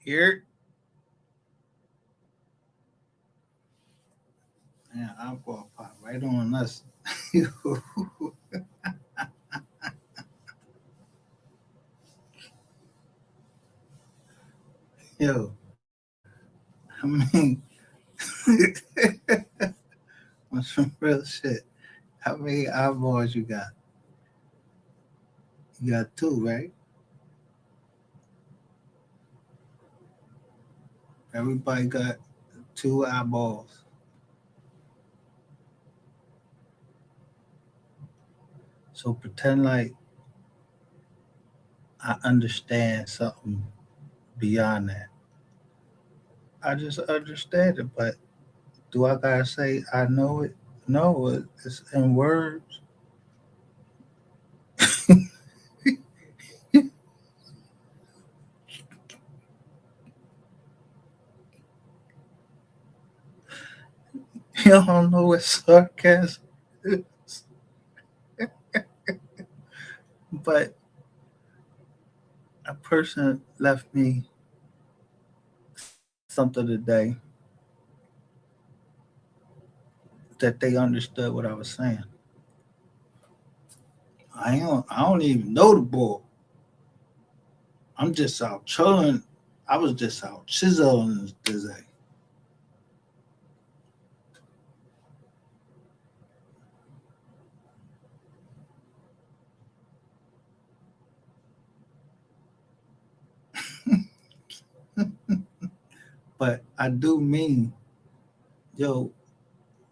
Here, yeah, eyeball pop right on us. Yo, I mean, on some real shit. How many eyeballs you got? You got two, right? Everybody got two eyeballs. So pretend like I understand something beyond that. I just understand it, but do I gotta say I know it? No, it's in words. You don't know what sarcasm is. But a person left me something today that they understood what I was saying. I don't even know the boy. I'm just out chilling. I was just out chiseling today. But I do mean, yo,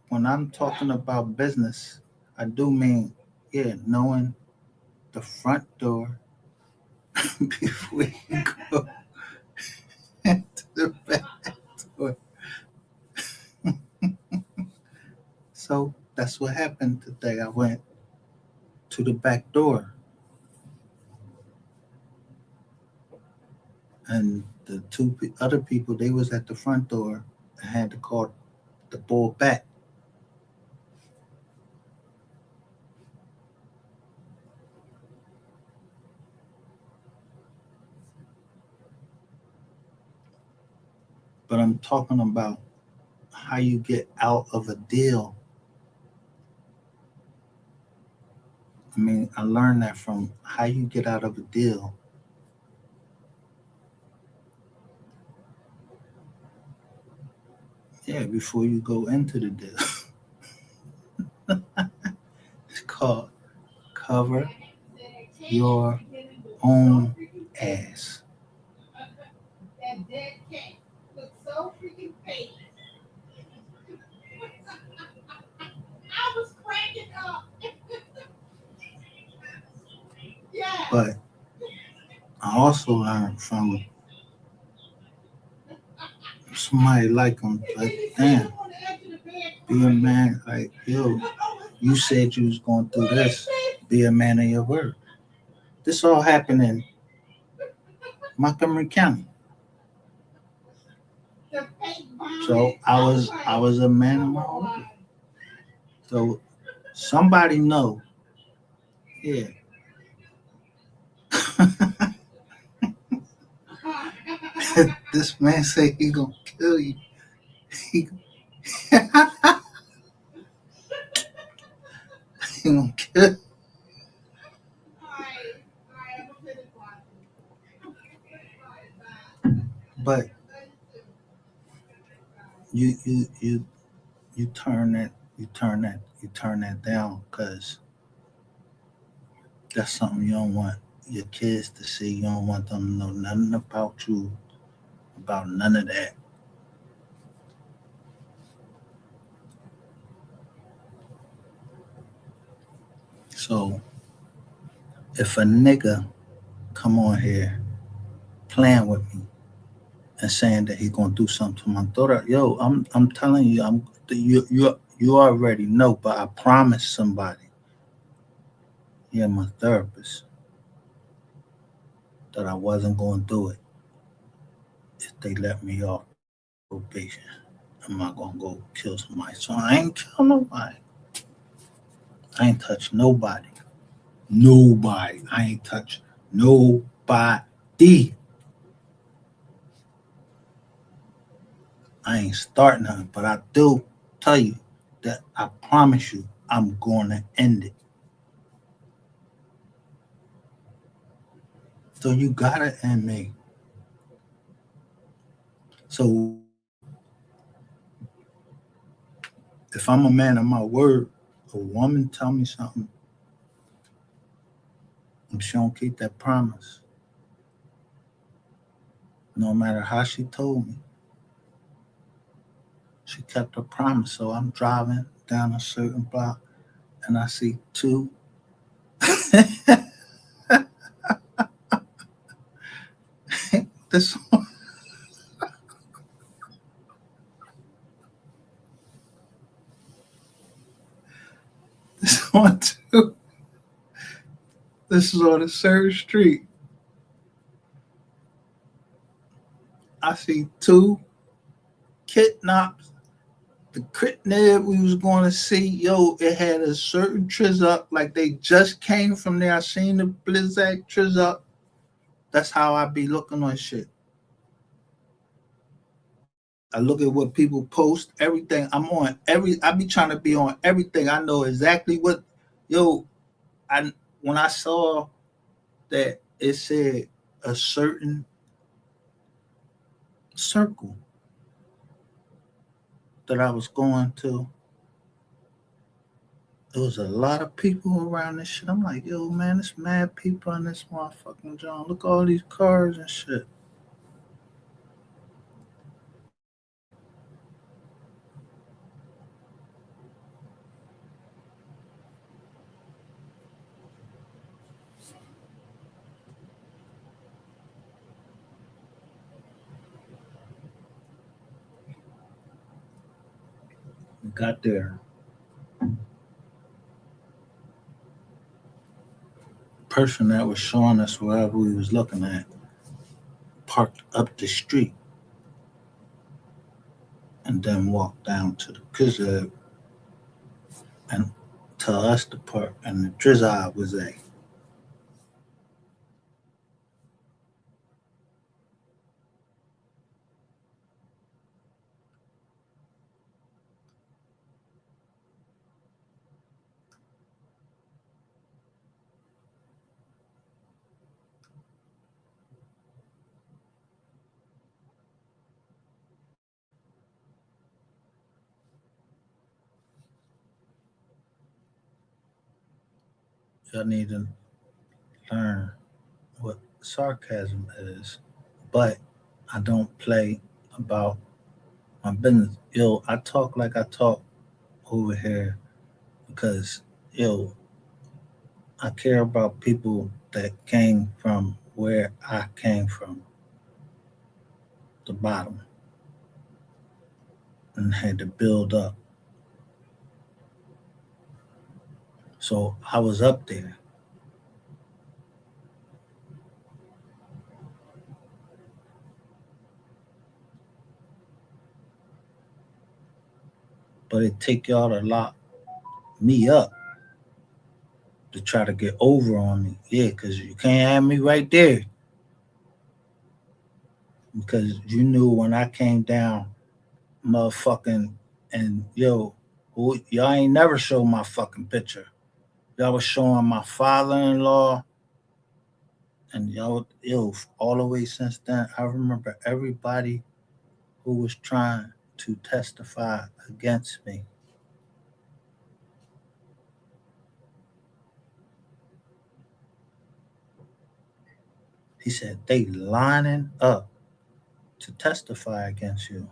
when I'm talking about business, I do mean, yeah, knowing the front door before you go into the back door. So that's what happened today. I went to the back door, and the other people, they was at the front door. I had to call the bull back. But I'm talking about how you get out of a deal. I mean, I learned that from how you get out of a deal. Yeah, before you go into the deal. It's called cover your own ass. But I also learned from somebody like him, like, damn, be a man, like, yo, you said you was going through this, be a man of your word. This all happened in Montgomery County. So I was a man of my own word. So somebody know, yeah. This man say he gonna kill you. He, he gonna kill. But you you turn that down because that's something you don't want your kids to see. You don't want them to know nothing about you, about none of that. So if a nigga come on here playing with me and saying that he gonna do something to my daughter, yo, I'm telling you, you already know, but I promised somebody, yeah, my therapist, that I wasn't gonna do it if they let me off probation. I'm not gonna go kill somebody. So I ain't kill nobody. I ain't touch nobody. Nobody. I ain't touch nobody. I ain't starting nothing, but I do tell you that I promise you I'm going to end it. So you gotta end me. So if I'm a man of my word, a woman tell me something, and she don't keep that promise, no matter how she told me, she kept her promise. So I'm driving down a certain block, and I see two. this one, this one too. This is on the third street. I see two kidnaps. The crit nib we was going to see, yo, it had a certain triz up, like they just came from there. I seen the Blizzak triz up. That's how I be looking on shit. I look at what people post, everything. I be trying to be on everything. I know exactly what, yo, when I saw that it said a certain circle that I was going to, there was a lot of people around this shit. I'm like, yo, man, there's mad people in this motherfucking John. Look at all these cars and shit. We got there. Person that was showing us wherever we was looking at parked up the street and then walked down to the Kizab and tell us to park, and the Drizzy was a. Y'all need to learn what sarcasm is, but I don't play about my business. Yo, I talk like I talk over here because, yo, I care about people that came from where I came from, the bottom, and had to build up. So I was up there. But it take y'all to lock me up to try to get over on me. Yeah, because you can't have me right there. Because you knew when I came down, motherfucking, and yo, y'all ain't never showed my fucking picture. Y'all was showing my father-in-law, and y'all, yo, all the way since then, I remember everybody who was trying to testify against me. He said they lining up to testify against you.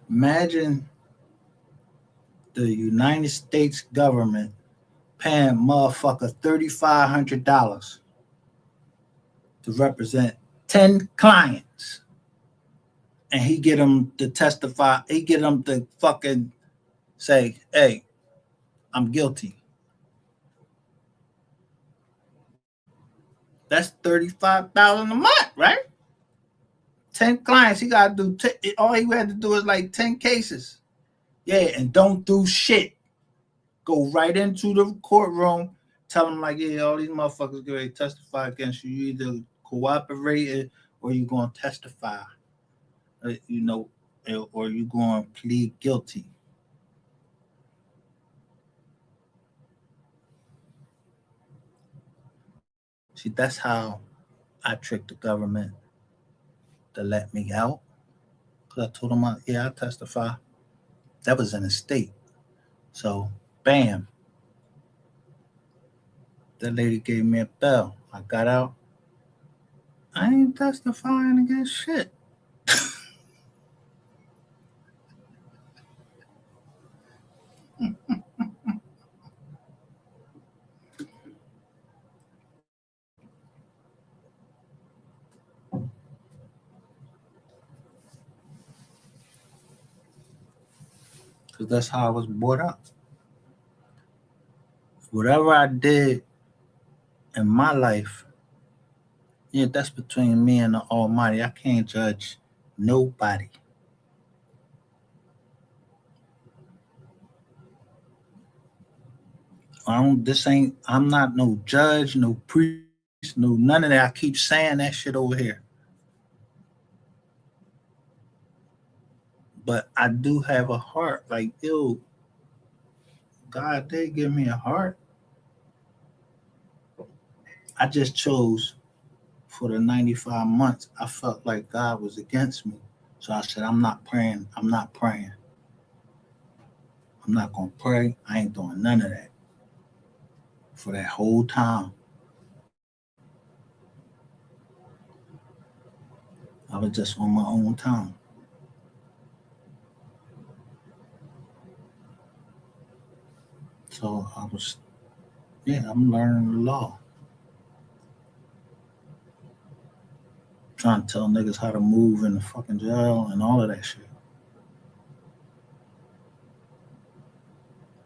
Imagine the United States government paying motherfucker $3,500 to represent 10 clients, and he get them to testify. He get them to fucking say, "Hey, I'm guilty." That's $35,000 a month, right? 10 clients. He got to do. All he had to do is like 10 cases. Yeah, and don't do shit. Go right into the courtroom, tell them like, yeah, all these motherfuckers get ready to testify against you. You either cooperate or you gonna testify, or you gonna plead guilty. See, that's how I tricked the government to let me out. Cause I told them, yeah, I testify. That was in a state. So, bam, that lady gave me a bell. I got out. I ain't testifying against shit. Cause that's how I was brought up. Whatever I did in my life, yeah, that's between me and the Almighty. I can't judge nobody. I'm not no judge, no priest, no none of that. I keep saying that shit over here. But I do have a heart. Like, yo, God did give me a heart. I just chose for the 95 months, I felt like God was against me. So I said, I'm not praying. I'm not praying. I'm not going to pray. I ain't doing none of that for that whole time. I was just on my own time. So I'm learning the law. Trying to tell niggas how to move in the fucking jail and all of that shit.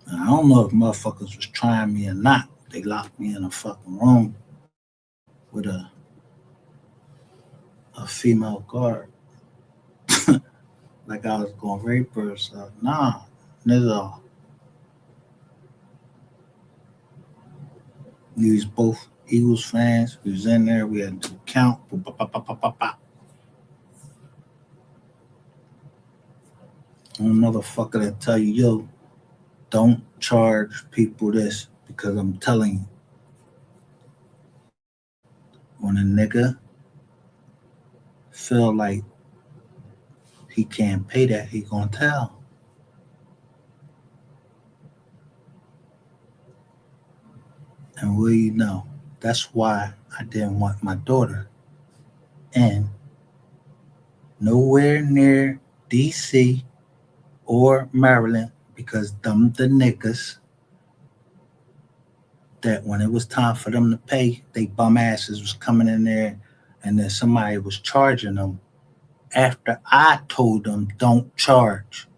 And I don't know if motherfuckers was trying me or not. They locked me in a fucking room with a female guard. Like I was going to rape her. So nah, nigga. We was both Eagles fans. We was in there. We had to count. And a motherfucker that tell you, yo, don't charge people this because I'm telling you. When a nigga feel like he can't pay that, he gonna tell. And what do you know? That's why I didn't want my daughter in nowhere near DC or Maryland because them the niggas that when it was time for them to pay, they bum asses was coming in there and then somebody was charging them after I told them don't charge.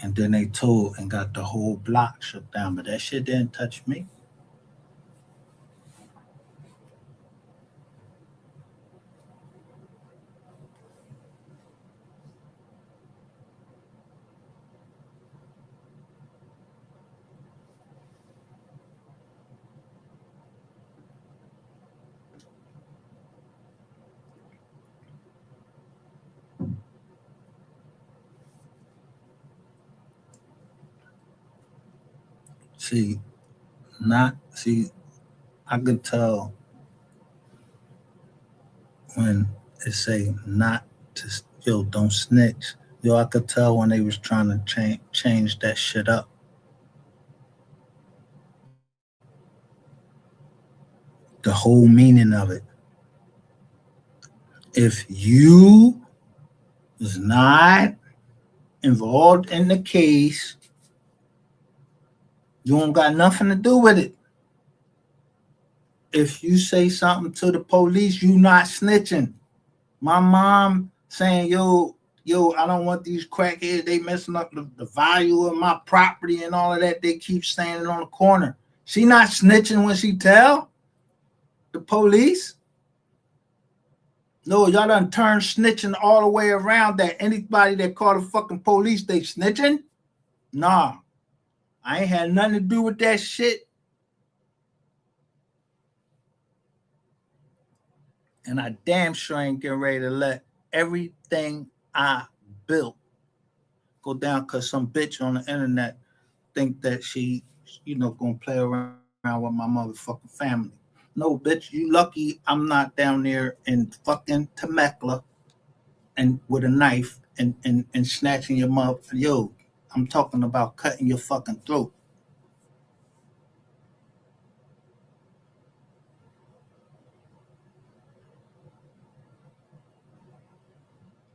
And then they told and got the whole block shut down. But that shit didn't touch me. See, I could tell when it say not to, yo, don't snitch. Yo, I could tell when they was trying to change that shit up. The whole meaning of it. If you was not involved in the case, you don't got nothing to do with it. If you say something to the police, you not snitching. My mom saying, yo, I don't want these crackheads. They messing up the value of my property and all of that. They keep standing on the corner. She not snitching when she tell the police. No, y'all done turned snitching all the way around that anybody that call the fucking police, they snitching? Nah. I ain't had nothing to do with that shit. And I damn sure ain't getting ready to let everything I built go down because some bitch on the internet think that she, gonna play around with my motherfucking family. No, bitch, you lucky I'm not down there in fucking Temecula and with a knife and snatching your mother. Yo, I'm talking about cutting your fucking throat.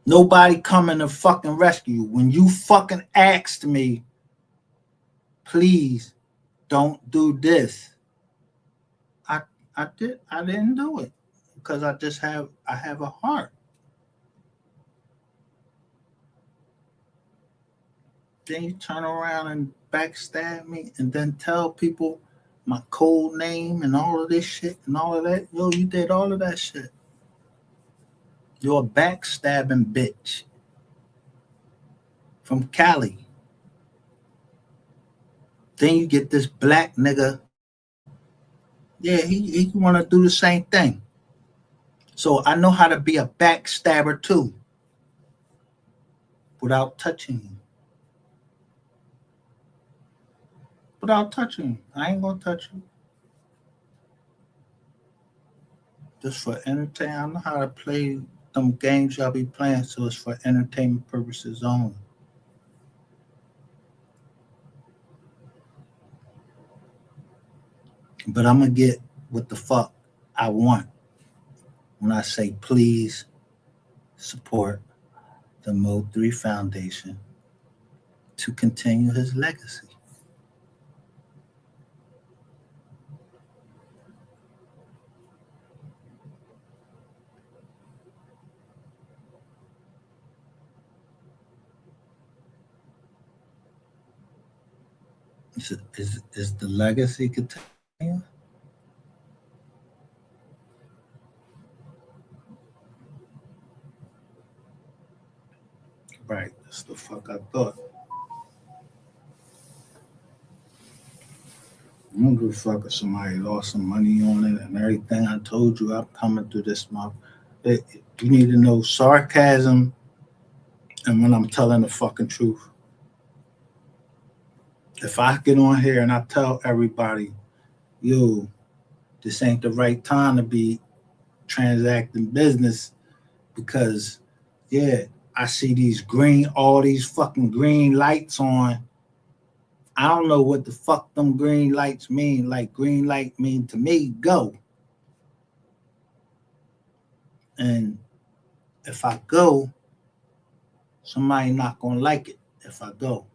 Nobody coming to fucking rescue you. When you fucking asked me, please don't do this. I I didn't do it because I have a heart. Then you turn around and backstab me and then tell people my code name and all of this shit and all of that. Yo, you did all of that shit. You're a backstabbing bitch from Cali. Then you get this black nigga. Yeah, he wanna do the same thing. So I know how to be a backstabber too without touching you. Without touching you. I ain't gonna touch you. Just for entertainment. I know how to play them games y'all be playing, so it's for entertainment purposes only. But I'm gonna get what the fuck I want when I say please support the Mode 3 Foundation to continue his legacy. Is the legacy continue? Right, that's the fuck I thought. I don't give a fuck if somebody lost some money on it and everything. I told you I'm coming through this month. You need to know sarcasm and when I'm telling the fucking truth. If I get on here and I tell everybody, yo, this ain't the right time to be transacting business because, yeah, I see all these fucking green lights on. I don't know what the fuck them green lights mean. Like green light mean to me, go. And if I go, somebody not gonna like it if I go.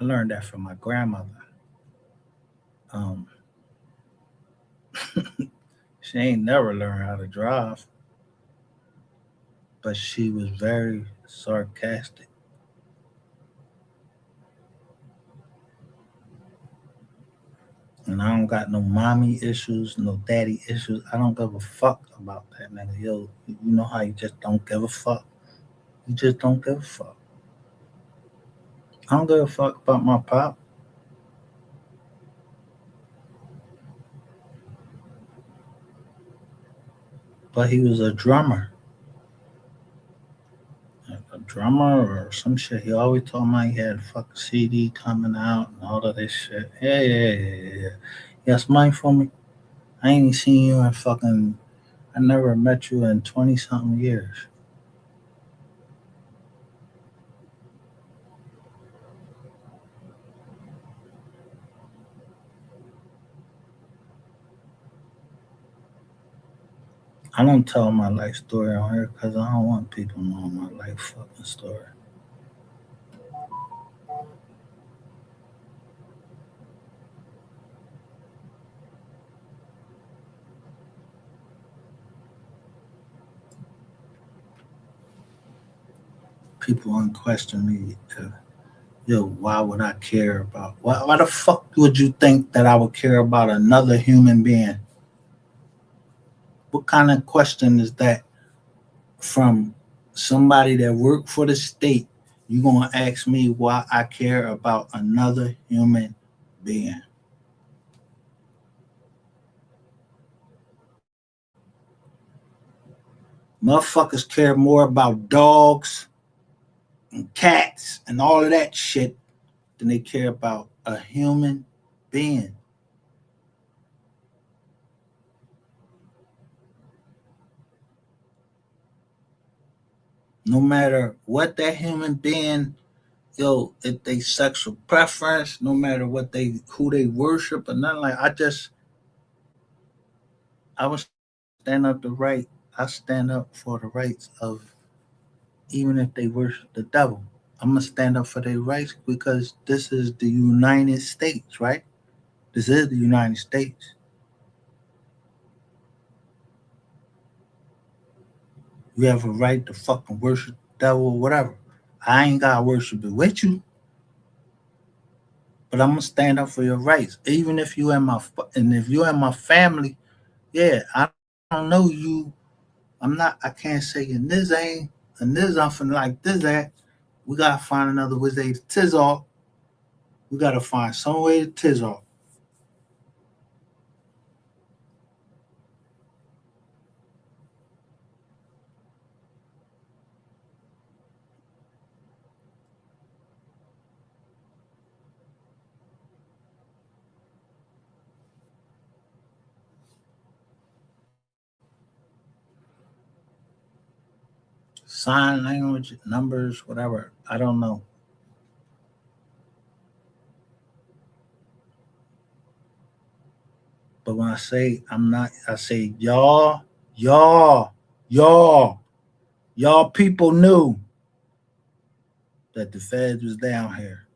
I learned that from my grandmother. Um, she ain't never learned how to drive, but she was very sarcastic. And I don't got no mommy issues, no daddy issues. I don't give a fuck about that nigga. Yo, you know how you just don't give a fuck? You just don't give a fuck. I don't give a fuck about my pop, but he was a drummer. A drummer or some shit. He always told me he had a fucking CD coming out and all of this shit. Yeah. Yes, money for me. I ain't seen you in fucking. I never met you in 20 something years. I don't tell my life story on here because I don't want people knowing my life fucking story. People unquestion me if Yo, why would I care about? Why the fuck would you think that I would care about another human being? What kind of question is that from somebody that worked for the state? You gonna ask me why I care about another human being? Motherfuckers care more about dogs and cats and all of that shit than they care about a human being. No matter what that human being, yo, if they sexual preference, no matter what they who they worship or nothing like I would stand up the right I stand up for the rights of even if they worship the devil. I'm gonna stand up for their rights because this is the United States, right? This is the United States. You have a right to fucking worship the devil or whatever. I ain't gotta worship it with you, but I'm gonna stand up for your rights, even if you in and if you're in my family. Yeah, I don't know you. I'm not. I can't say in this ain't and this nothing like this that. We gotta find another way to tiz off. We gotta find some way to tiz off. Sign language, numbers, whatever. I don't know. But when I say I'm not, I say y'all, y'all, y'all people knew that the feds was down here.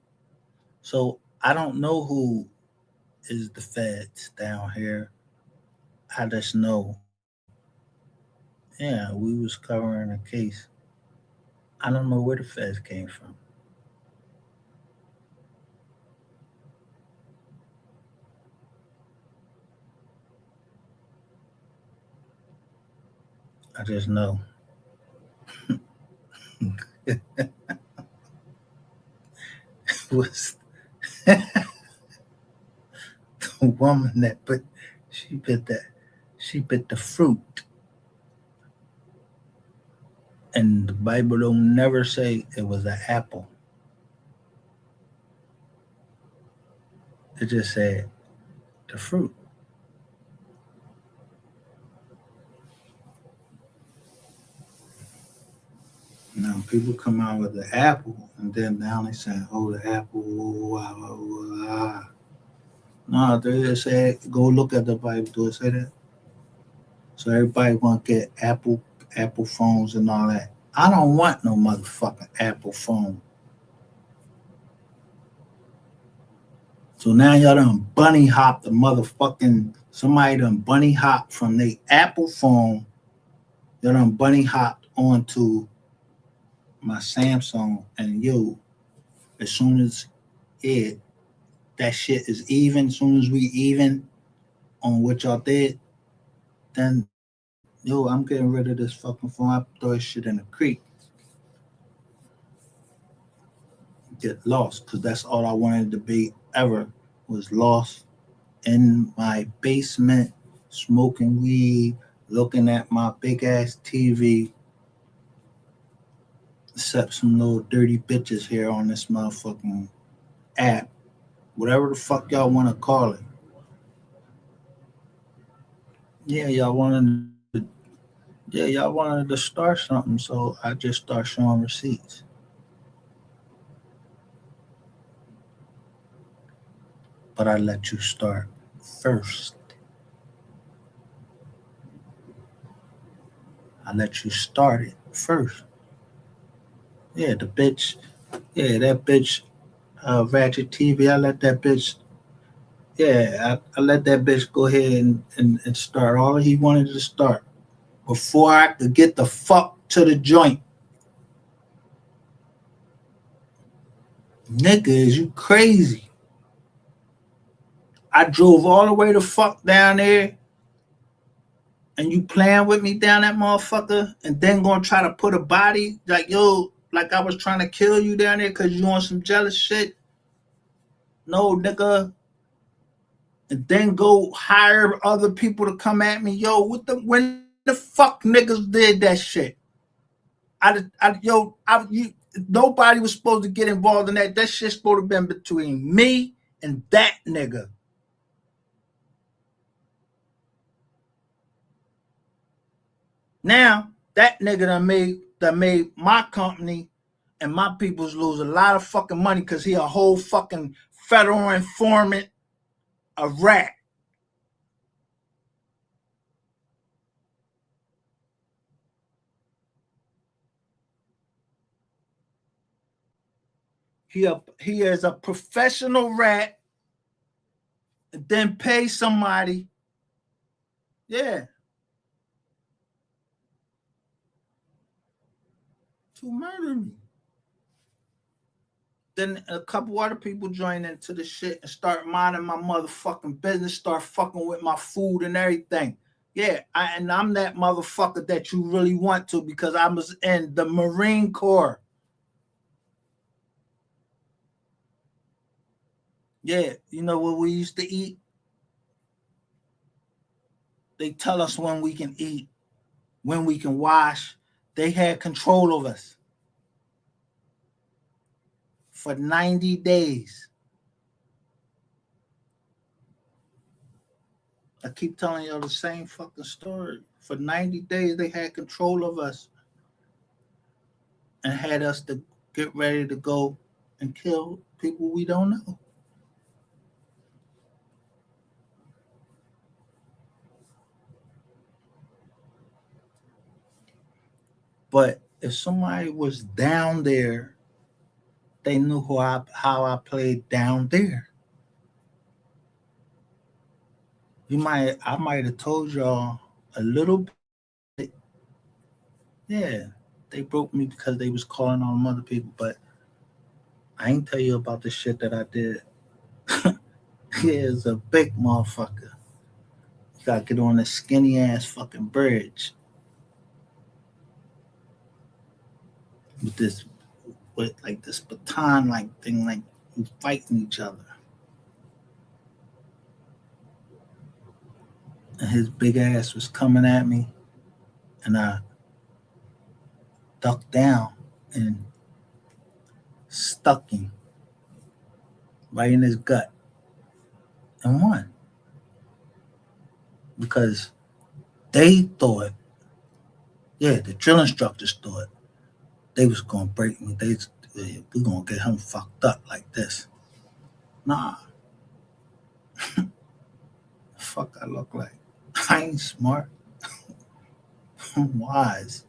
So I don't know who is the feds down here. I just know, yeah, we was covering a case. I don't know where the feds came from. I just know it was the woman that put she bit that she bit the fruit, and the Bible don't never say it was an apple. It just said the fruit. Now people come out with the apple, and then now they say, "Oh, the apple." Wow, wow, wow. No, they say go look at the Bible. Do it say that? So everybody want to get Apple phones and all that. I don't want no motherfucking Apple phone. So now y'all done bunny hop the motherfucking somebody done bunny hop from the Apple phone. Y'all done bunny hopped onto my Samsung, and yo, as soon as it that shit is even, as soon as we even on what y'all did, then yo, I'm getting rid of this fucking phone. I throw this shit in the creek, get lost, because that's all I wanted to be ever was lost in my basement, smoking weed, looking at my big ass TV, except some little dirty bitches here on this motherfucking app, whatever the fuck y'all want to call it. Yeah, y'all wanted to start something, so I just start showing receipts. But I let you start first. I let you start it first. Yeah, the bitch. Yeah, that bitch. Ratchet TV. I let that bitch. Yeah, I let that bitch go ahead and start all he wanted to start before I could get the fuck to the joint. Nigga, is you crazy? I drove all the way the fuck down there and you playing with me down that motherfucker and then gonna try to put a body like, yo, like I was trying to kill you down there because you on some jealous shit? No, nigga. And then go hire other people to come at me. Yo, when the fuck niggas did that shit? Nobody was supposed to get involved in that. That shit's supposed to have been between me and that nigga. Now that nigga that made my company and my peoples lose a lot of fucking money because he a whole fucking federal informant, a rat. He is a professional rat and then pay somebody. Yeah. To murder me. Then a couple other people join into the shit and start minding my motherfucking business, start fucking with my food and everything. Yeah, and I'm that motherfucker that you really want to because I was in the Marine Corps. Yeah, you know what we used to eat? They tell us when we can eat, when we can wash. They had control of us for 90 days. I keep telling y'all the same fucking story. For 90 days, they had control of us and had us to get ready to go and kill people we don't know. But if somebody was down there, they knew how I played down there. I might have told y'all a little bit. Yeah, they broke me because they was calling on other people, but I ain't tell you about the shit that I did. He is a big motherfucker. You gotta get on a skinny ass fucking bridge with this with like this baton like thing, like you fighting each other. And his big ass was coming at me, and I ducked down and stuck him right in his gut and won because they thought, yeah, the drill instructors thought they was gonna break me. We gonna get him fucked up like this. Nah, fuck I look like. I ain't smart. I'm wise.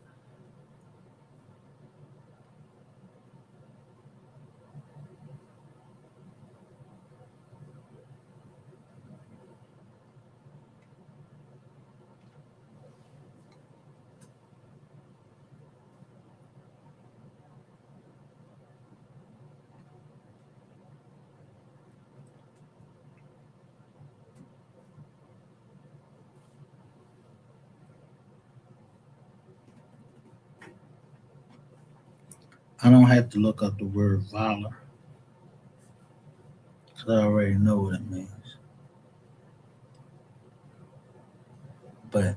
I don't have to look up the word valor because I already know what it means. But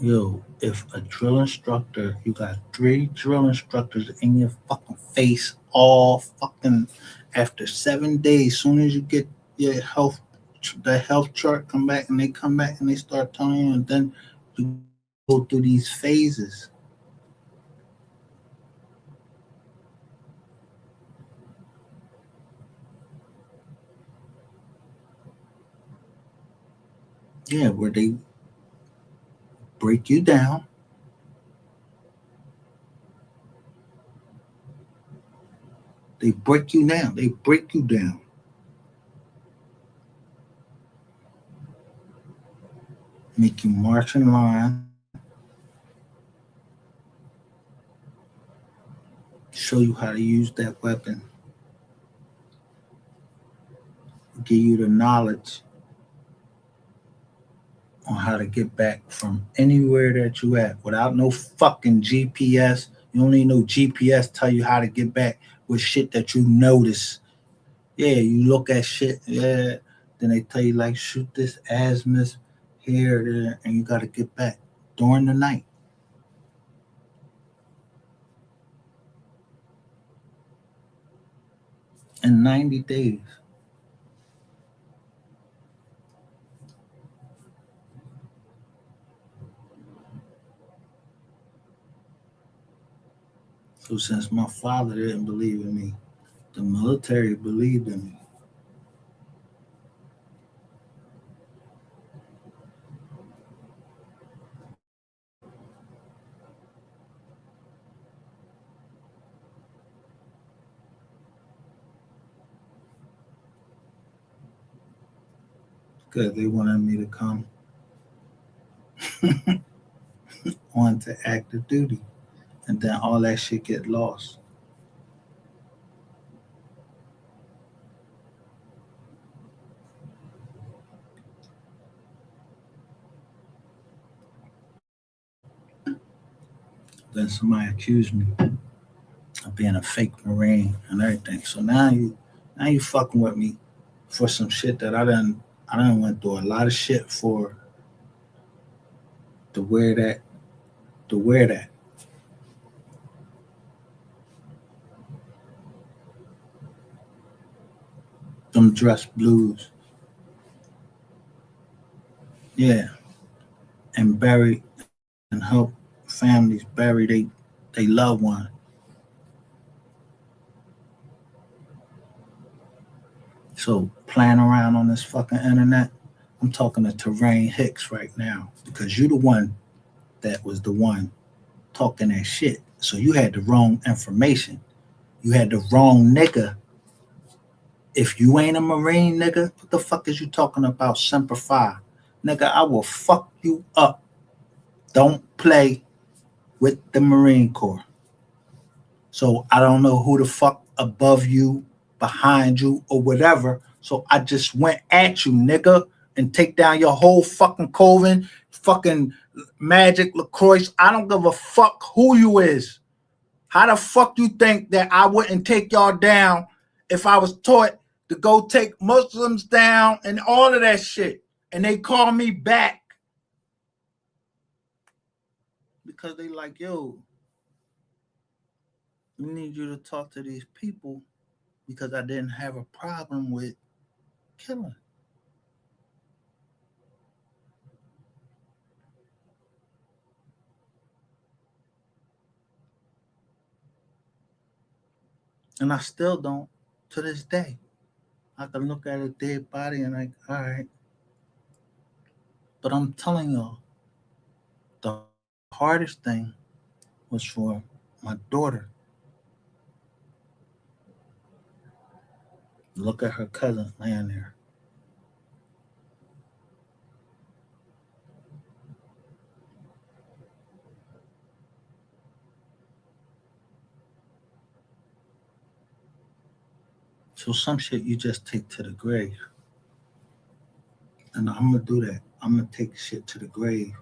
yo, if a drill instructor, you got 3 drill instructors in your fucking face all fucking after 7 days, soon as you get your the health chart come back and they come back and they start telling you, and then you go through these phases. Yeah, where they break you down, they break you down, make you march in line, show you how to use that weapon, give you the knowledge on how to get back from anywhere that you at without no fucking GPS. You don't need no GPS tell you how to get back with shit that you notice. Yeah, you look at shit, yeah, then they tell you like shoot this azimuth here, there, and you gotta get back during the night. In 90 days. So since my father didn't believe in me, the military believed in me. Because they wanted me to come on to active duty. And then all that shit get lost. Then somebody accused me of being a fake Marine and everything. So now you fucking with me for some shit that I done went through a lot of shit for to wear that. Them dress blues. Yeah. And bury and help families bury they loved one. So playing around on this fucking internet, I'm talking to Terrain Hicks right now because you the one that was the one talking that shit. So you had the wrong information. You had the wrong nigga. If you ain't a Marine, nigga, what the fuck is you talking about? Semper Fi. Nigga, I will fuck you up. Don't play with the Marine Corps. So I don't know who the fuck above you, behind you, or whatever. So I just went at you, nigga, and take down your whole fucking Coven, fucking Magic LaCroix. I don't give a fuck who you is. How the fuck you think that I wouldn't take y'all down if I was taught to go take Muslims down and all of that shit? And they call me back because they like, yo, we need you to talk to these people because I didn't have a problem with killing. And I still don't to this day. I can look at a dead body and like, all right. But I'm telling y'all, the hardest thing was for my daughter. Look at her cousin laying there. So some shit you just take to the grave. And I'm gonna do that. I'm gonna take shit to the grave.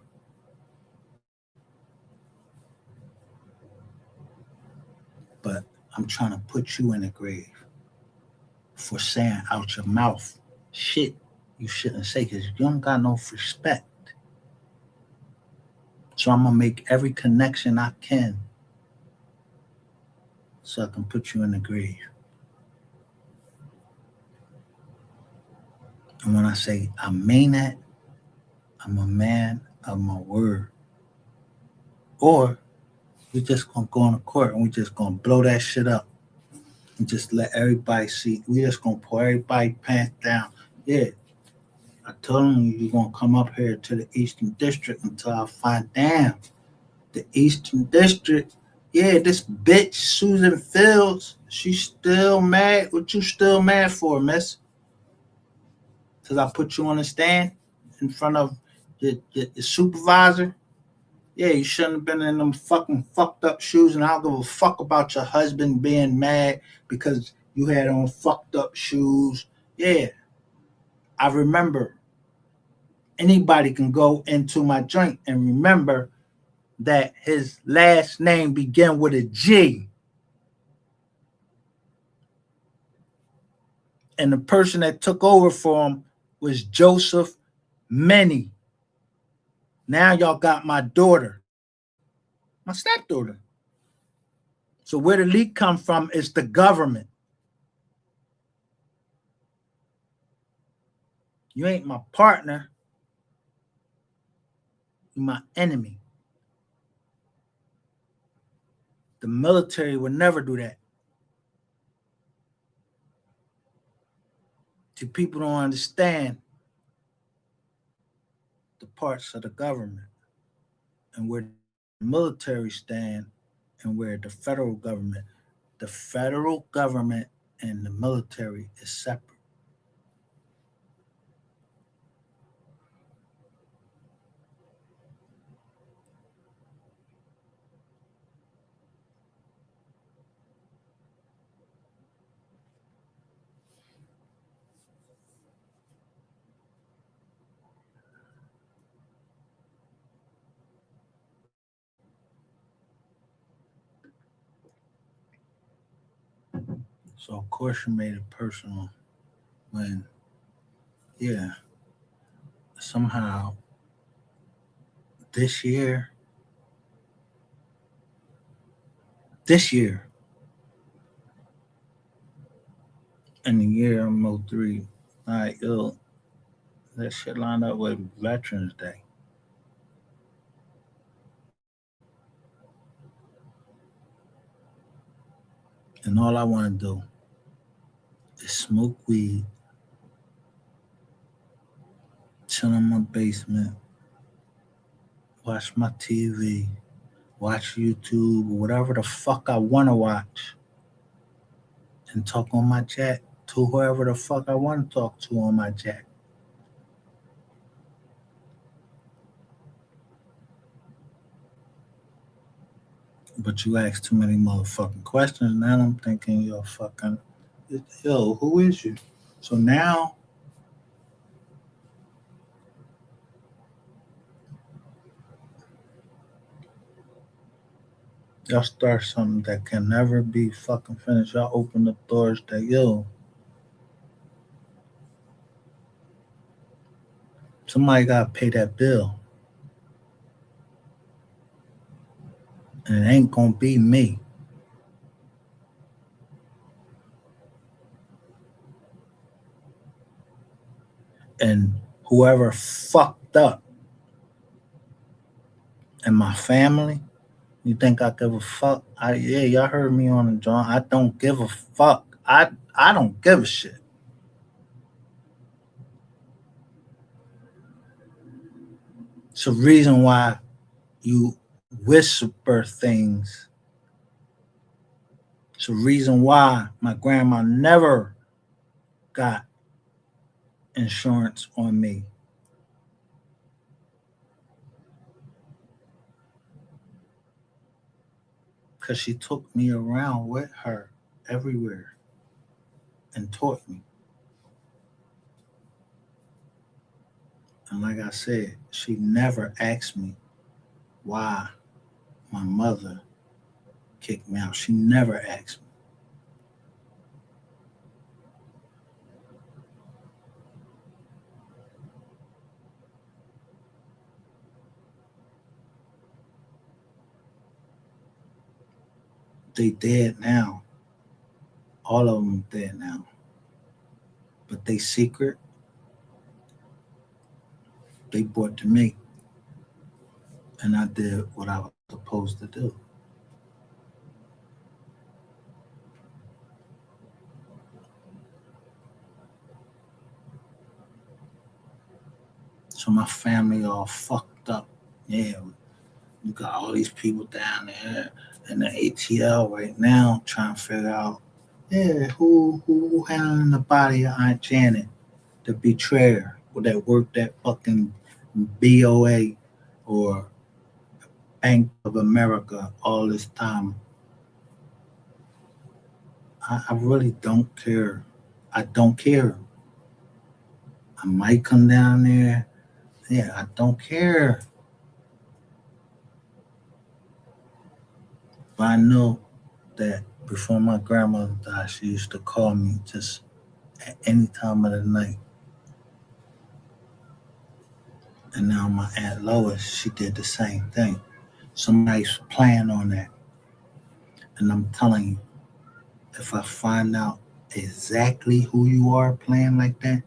But I'm trying to put you in the grave for saying out your mouth shit you shouldn't say because you don't got no respect. So I'm gonna make every connection I can so I can put you in the grave. And when I say I mean that, I'm a man of my word. Or we're just gonna go on the court and we're just gonna blow that shit up and just let everybody see. We just gonna pour everybody pants down. Yeah, I told them you're gonna come up here to the Eastern District until I find damn the Eastern District. Yeah, this bitch Susan Fields, she's still mad. What you still mad for, miss? Cause I put you on the stand in front of your supervisor. Yeah, you shouldn't have been in them fucking fucked up shoes, and I don't give a fuck about your husband being mad because you had on fucked up shoes. Yeah, I remember anybody can go into my joint and remember that his last name began with a G. And the person that took over for him was Joseph Many. Now y'all got my daughter, my stepdaughter. So where the leak come from is the government. You ain't my partner. You're my enemy. The military would never do that. See, people don't understand the parts of the government and where the military stand and where the federal government and the military is separate. So of course you made it personal when, yeah, somehow this year, in the year of 03, like, yo, that shit lined up with Veterans Day. And all I want to do is smoke weed, chill in my basement, watch my TV, watch YouTube, or whatever the fuck I want to watch, and talk on my jack to whoever the fuck I want to talk to on my jack. But you ask too many motherfucking questions. Now I'm thinking you're fucking, yo, who is you? So now y'all start something that can never be fucking finished. Y'all open the doors that, yo, somebody gotta pay that bill. And it ain't gonna be me. And whoever fucked up in my family, you think I give a fuck? Yeah, y'all heard me on the joint. I don't give a fuck. I don't give a shit. It's a reason why you whisper things. It's a reason why my grandma never got insurance on me. Because she took me around with her everywhere and taught me. And like I said, she never asked me why my mother kicked me out. She never asked me. They dead now. All of them dead now. But they secret, they brought to me. And I did what I was supposed to do. So my family all fucked up. Yeah, you got all these people down there in the ATL right now trying to figure out, yeah, who handling the body of Aunt Janet, the betrayer, or that worked at fucking BOA or Bank of America all this time. I really don't care. I don't care. I might come down there. Yeah, I don't care. But I know that before my grandmother died, she used to call me just at any time of the night. And now my Aunt Lois, she did the same thing. Somebody's playing on that. And I'm telling you, if I find out exactly who you are playing like that,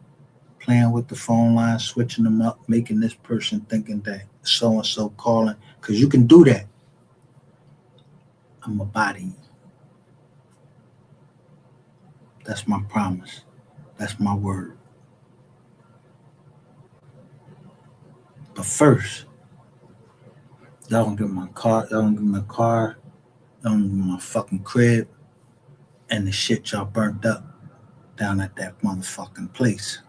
playing with the phone line, switching them up, making this person thinking that so and so calling, because you can do that. I'm a body. That's my promise. That's my word. But first, y'all gonna get my car, y'all gonna get my car, y'all gonna get my fucking crib, and the shit y'all burnt up down at that motherfucking place.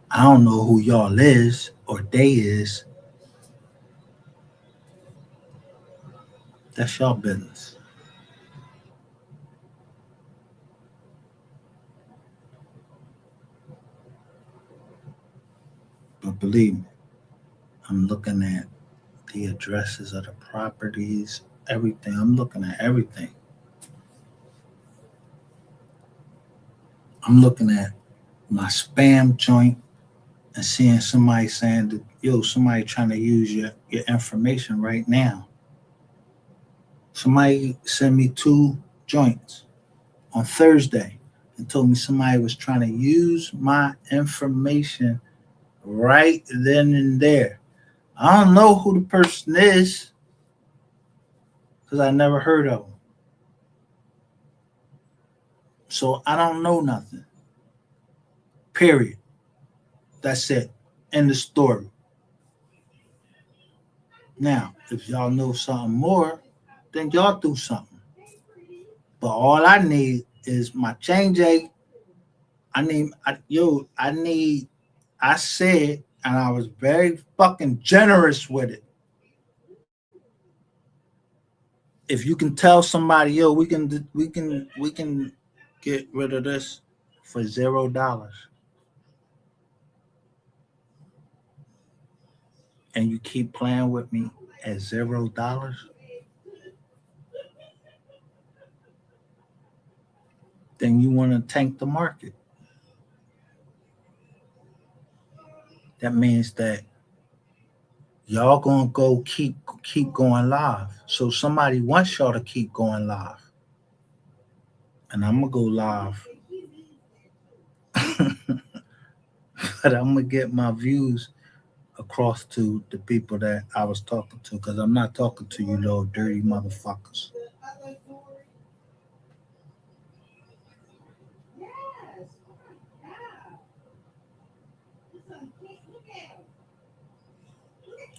I don't know who y'all is or they is. That's y'all business. But believe me, I'm looking at the addresses of the properties, everything. I'm looking at everything. I'm looking at my spam joint and seeing somebody saying that, yo, somebody trying to use your information right now. Somebody sent me 2 joints on Thursday and told me somebody was trying to use my information right then and there. I don't know who the person is because I never heard of them. So I don't know nothing. Period. That's it. End of story. Now, if y'all know something more, then y'all do something. But all I need is my change. I said, and I was very fucking generous with it. If you can tell somebody, yo, we can get rid of this for $0, and you keep playing with me at $0, then you want to tank the market. That means that y'all gonna go keep going live. So somebody wants y'all to keep going live, and I'm gonna go live, but I'm gonna get my views across to the people that I was talking to, because I'm not talking to you little dirty motherfuckers.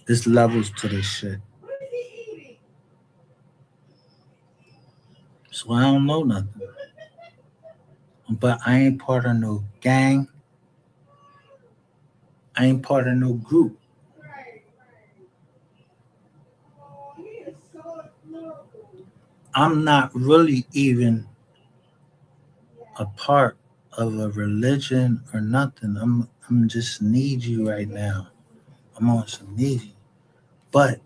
There's levels to this shit. So I don't know nothing. But I ain't part of no gang. I ain't part of no group. I'm not really even a part of a religion or nothing. I'm just need you right now. I'm on some need you. But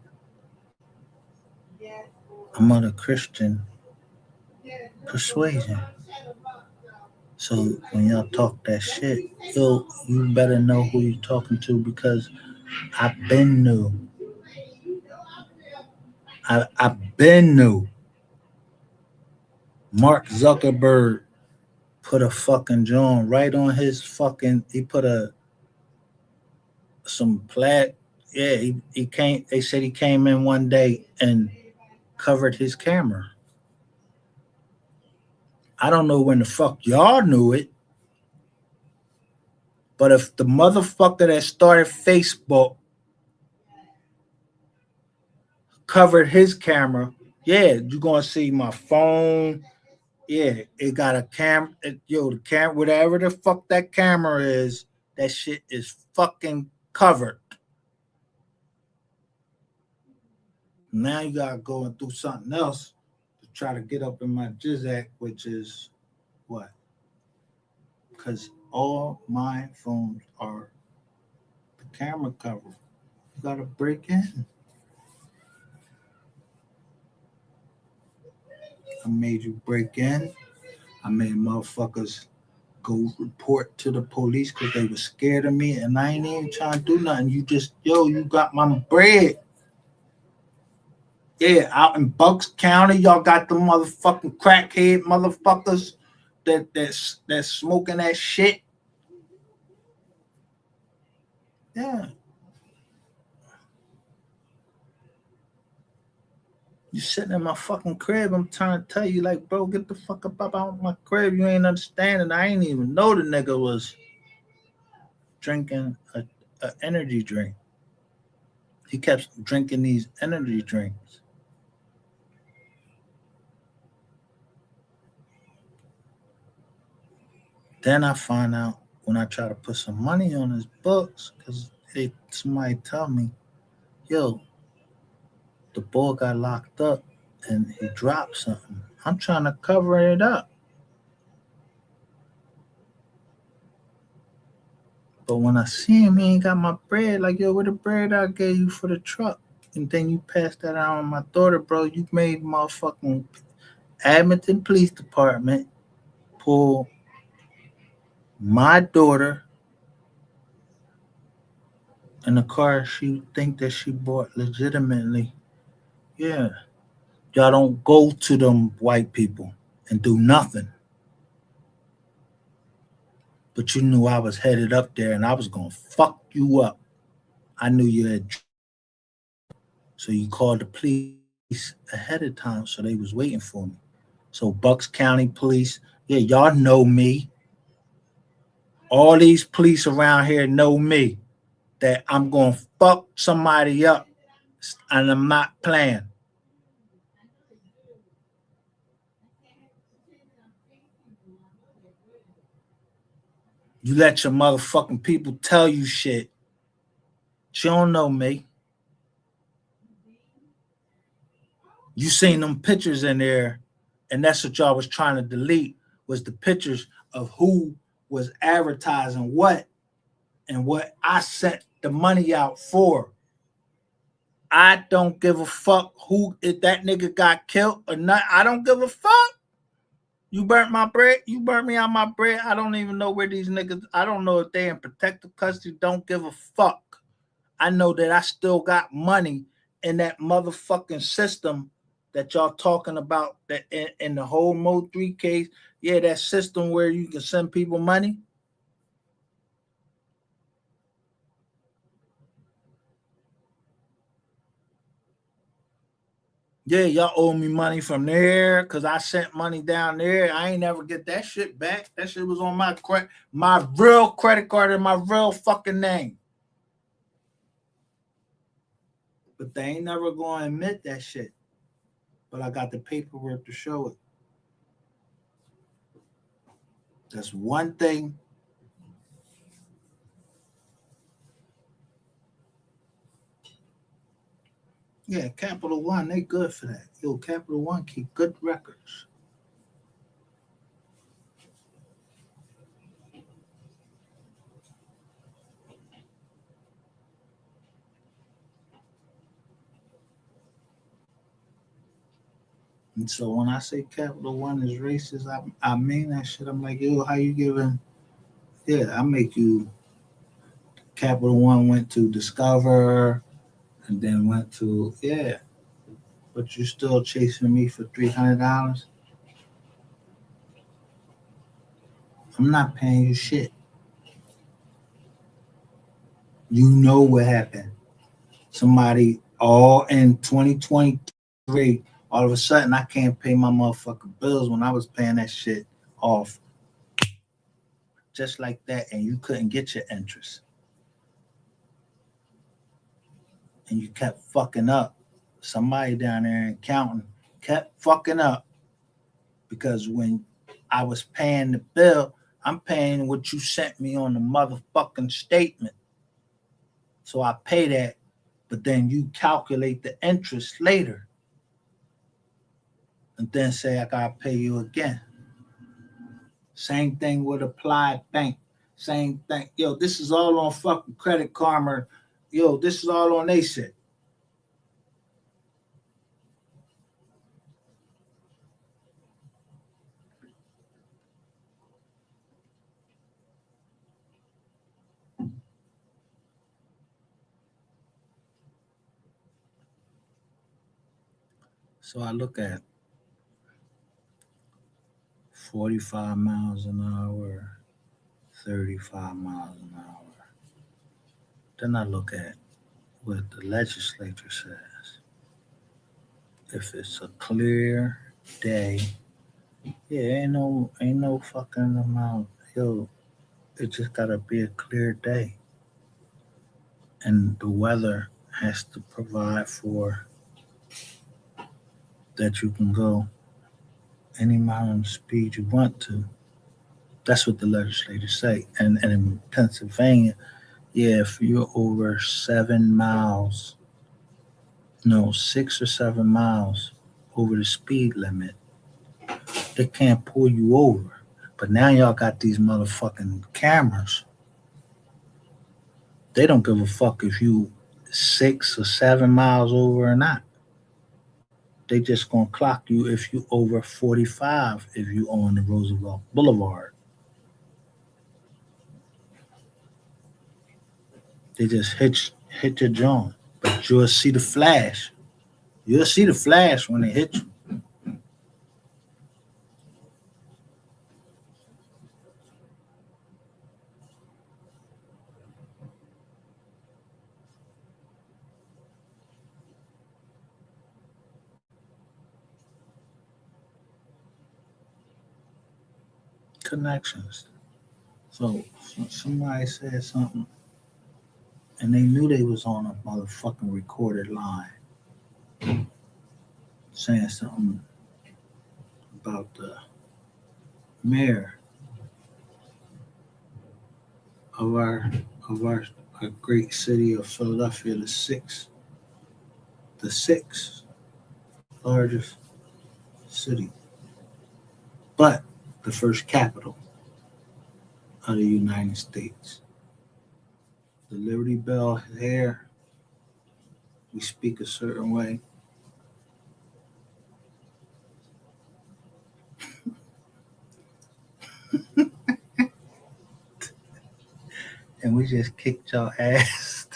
I'm on a Christian persuasion. So when y'all talk that shit, yo, you better know who you're talking to, because I've been new. I've been new. Mark Zuckerberg put a fucking joint right on his fucking. He put some plaid. Yeah, he came. They said he came in one day and covered his camera. I don't know when the fuck y'all knew it, but if the motherfucker that started Facebook covered his camera, yeah, you're gonna see my phone. Yeah, it got a camera. Yo, the camera, whatever the fuck that camera is, that shit is fucking covered. Now you gotta go and do something else to try to get up in my jizzac, which is what? Because All my phones are the camera cover. You gotta break in. I made you break in. I made motherfuckers go report to the police because they were scared of me, and I ain't even trying to do nothing. You just, you got my bread. Yeah, out in Bucks County, y'all got the motherfucking crackhead motherfuckers that's smoking that shit. Yeah. You sitting in my fucking crib. I'm trying to tell you, like, bro, get the fuck up out my crib. You ain't understanding. I ain't even know the nigga was drinking a energy drink. He kept drinking these energy drinks. Then I find out when I try to put some money on his books, because somebody tell me, yo, the boy got locked up and he dropped something. I'm trying to cover it up. But when I see him, he ain't got my bread. Like, yo, where the bread I gave you for the truck? And then you passed that out on my daughter, bro. You made motherfucking Edmonton Police Department pull my daughter in a car she think that she bought legitimately. Yeah. Y'all don't go to them white people and do nothing. But you knew I was headed up there and I was going to fuck you up. I knew you had. So you called the police ahead of time, so they was waiting for me. So Bucks County Police, yeah, y'all know me. All these police around here know me that I'm going to fuck somebody up and I'm not playing. You let your motherfucking people tell you shit. You don't know me. You seen them pictures in there, and that's what y'all was trying to delete, was the pictures of who was advertising what and what I sent the money out for. I don't give a fuck who, if that nigga got killed or not. I don't give a fuck. You burnt my bread. You burnt me out my bread. I don't even know where these niggas. I don't know if they in protective custody. Don't give a fuck. I know that I still got money in that motherfucking system that y'all talking about. That in the whole Mo3 case, yeah, that system where you can send people money. Yeah, y'all owe me money from there because I sent money down there. I ain't never get that shit back. That shit was on my real credit card and my real fucking name. But they ain't never going to admit that shit. But I got the paperwork to show it. That's one thing. Yeah, Capital One, they good for that. Yo, Capital One keep good records. And so when I say Capital One is racist, I mean that shit. I'm like, yo, how you giving? Yeah, I make you. Capital One went to Discover and then went to, yeah, but you still chasing me for $300? I'm not paying you shit. You know what happened. Somebody all in 2023, all of a sudden I can't pay my motherfucking bills when I was paying that shit off just like that, and you couldn't get your interest. And you kept fucking up. Somebody down there in accounting kept fucking up because when I was paying the bill, I'm paying what you sent me on the motherfucking statement. So I pay that, but then you calculate the interest later and then say I gotta pay you again. Same thing with Applied Bank. Same thing. Yo, this is all on fucking Credit Karma. Yo, this is all on they shit. So I look at 45 miles an hour, 35 miles an hour. Then I look at what the legislature says. If it's a clear day, yeah, ain't no fucking amount. Yo, it just gotta be a clear day. And the weather has to provide for that you can go any amount of speed you want to. That's what the legislators say. And in Pennsylvania, yeah, if you're over 7 miles, no, 6 or 7 miles over the speed limit, they can't pull you over. But now y'all got these motherfucking cameras. They don't give a fuck if you 6 or 7 miles over or not. They just gonna clock you if you over 45 if you on the Roosevelt Boulevard. They just hit your joint. But you'll see the flash. You'll see the flash when they hit you. Connections. So somebody said something and they knew they was on a motherfucking recorded line saying something about the mayor of our great city of Philadelphia, the sixth largest city, but the first capital of the United States. The Liberty Bell here, we speak a certain way. And we just kicked your ass.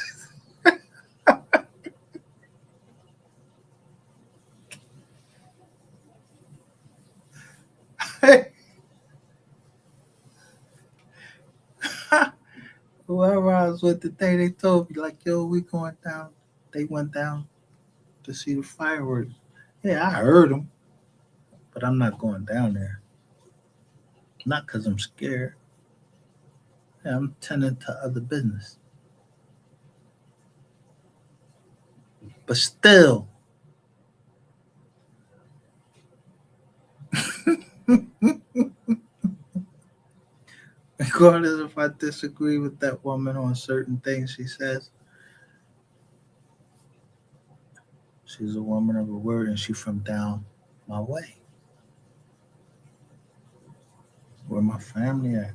Whoever I was with today, they told me like, "Yo, we going down." They went down to see the fireworks. Yeah, I heard them, but I'm not going down there. Not because I'm scared. Yeah, I'm tending to other business. But still, regardless if I disagree with that woman on certain things she says, she's a woman of her word and she's from down my way. Where my family at.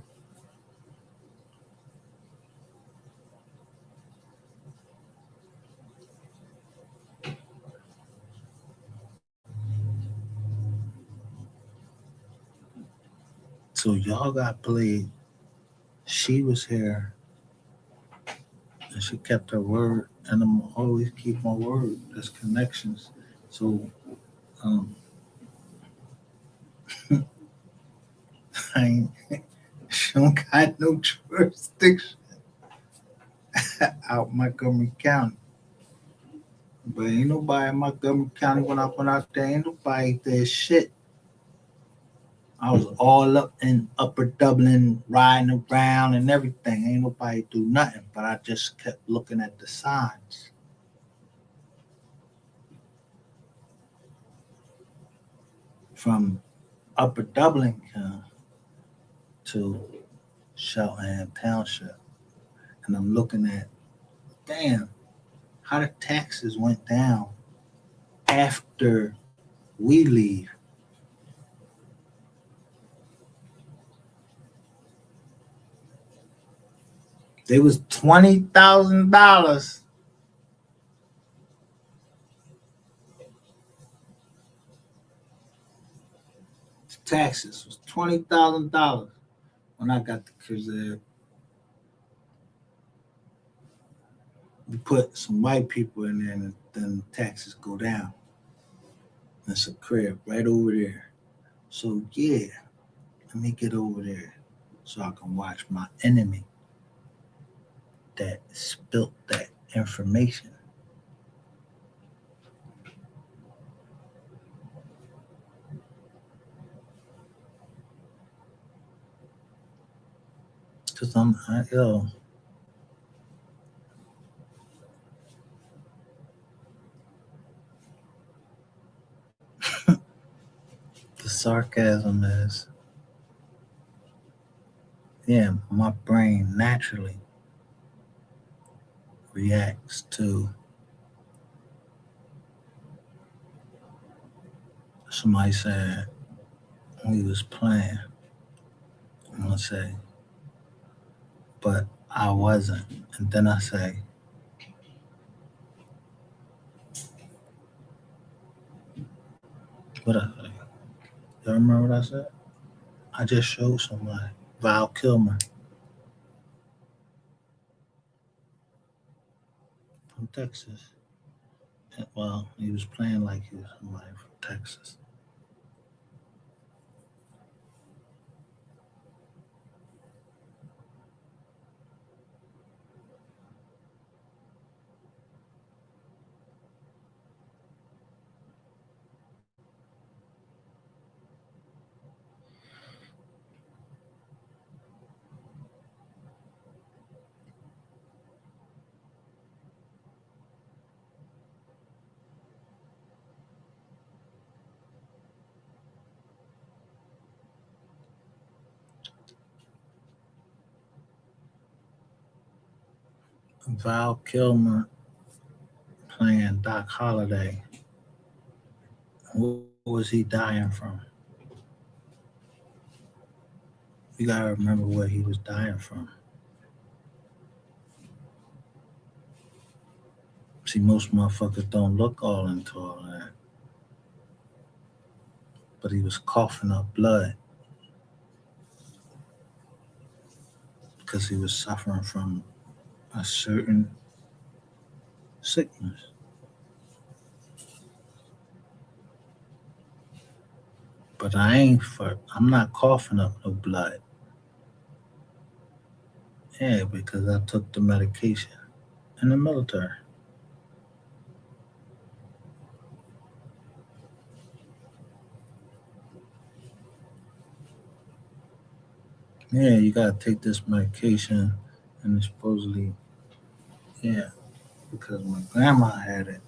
So y'all got played. She was here and she kept her word, and I'm always keep my word. That's connections. So um, I ain't, she don't got no jurisdiction out Montgomery County. But ain't nobody in Montgomery County when I went out there. Ain't nobody did shit. I was all up in Upper Dublin, riding around and everything. Ain't nobody do nothing. But I just kept looking at the signs. From Upper Dublin to Cheltenham Township. And I'm looking at, damn, how the taxes went down after we leave. They was $20,000. Taxes was $20,000 when I got the crib. We put some white people in there, and then taxes go down. That's a crib right over there. So yeah, let me get over there so I can watch my enemy that spilt that information. Cause yo, the sarcasm is, yeah, my brain naturally reacts to somebody said we was playing. I'm gonna say, but I wasn't. And then I say, what I say? Y'all remember what I said? I just showed somebody. Val Kilmer from Texas. Well, he was playing like he was somebody from Texas. Val Kilmer playing Doc Holliday. What was he dying from? You gotta remember what he was dying from. See, most motherfuckers don't look all into all that. But he was coughing up blood because he was suffering from a certain sickness. But I'm not coughing up no blood. Yeah, because I took the medication in the military. Yeah, you gotta take this medication, and supposedly, yeah, because my grandma had it,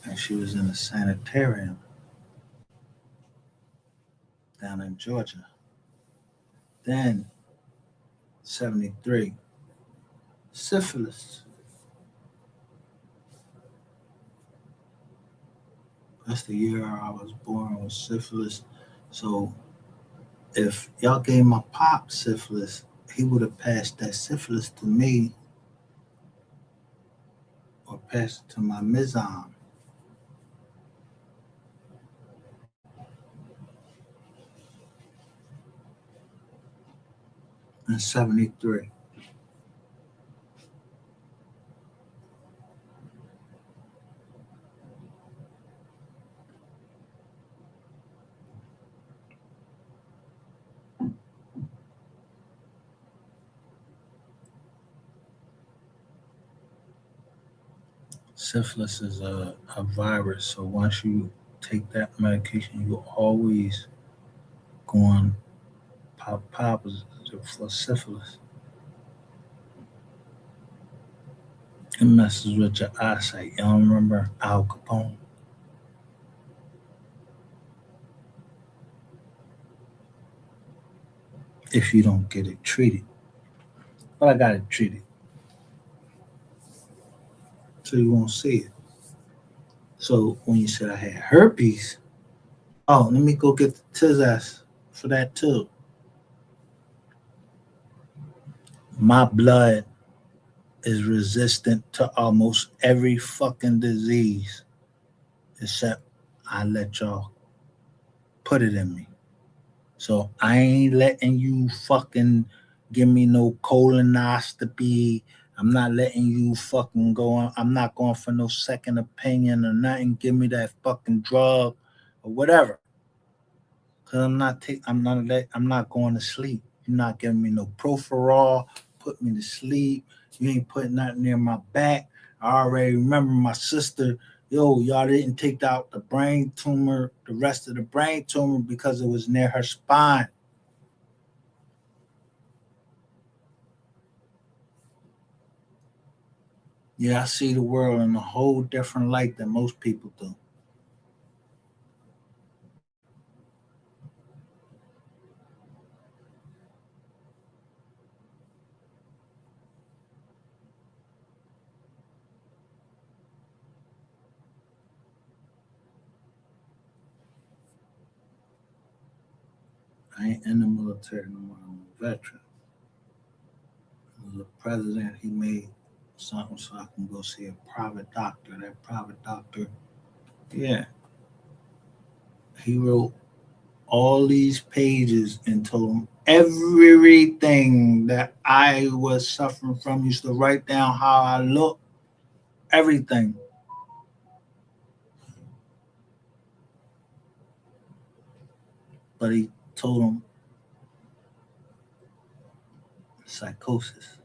and she was in a sanitarium down in Georgia. Then, 73, syphilis. That's the year I was born with syphilis. So if y'all gave my pop syphilis, he would have passed that syphilis to me or passed it to my mizam. In 73. Syphilis is a virus, so once you take that medication, you always going pop positive for syphilis. It messes with your eyesight. Y'all remember Al Capone? If you don't get it treated. But I got it treated. So you won't see it. So when you said I had herpes, oh, let me go get the Tizas for that too. My blood is resistant to almost every fucking disease, except I let y'all put it in me. So I ain't letting you fucking give me no colonoscopy. I'm not letting you fucking go on. I'm not going for no second opinion or nothing. Give me that fucking drug or whatever. Cause I'm not going to sleep. You're not giving me no Proferol, put me to sleep. You ain't putting nothing near my back. I already remember my sister, y'all didn't take out the brain tumor, the rest of the brain tumor because it was near her spine. Yeah, I see the world in a whole different light than most people do. I ain't in the military no more. I'm a veteran. The president, he made something so I can go see a private doctor. That private doctor, yeah, he wrote all these pages and told him everything that I was suffering from. Used to write down how I look, everything. But he told him psychosis.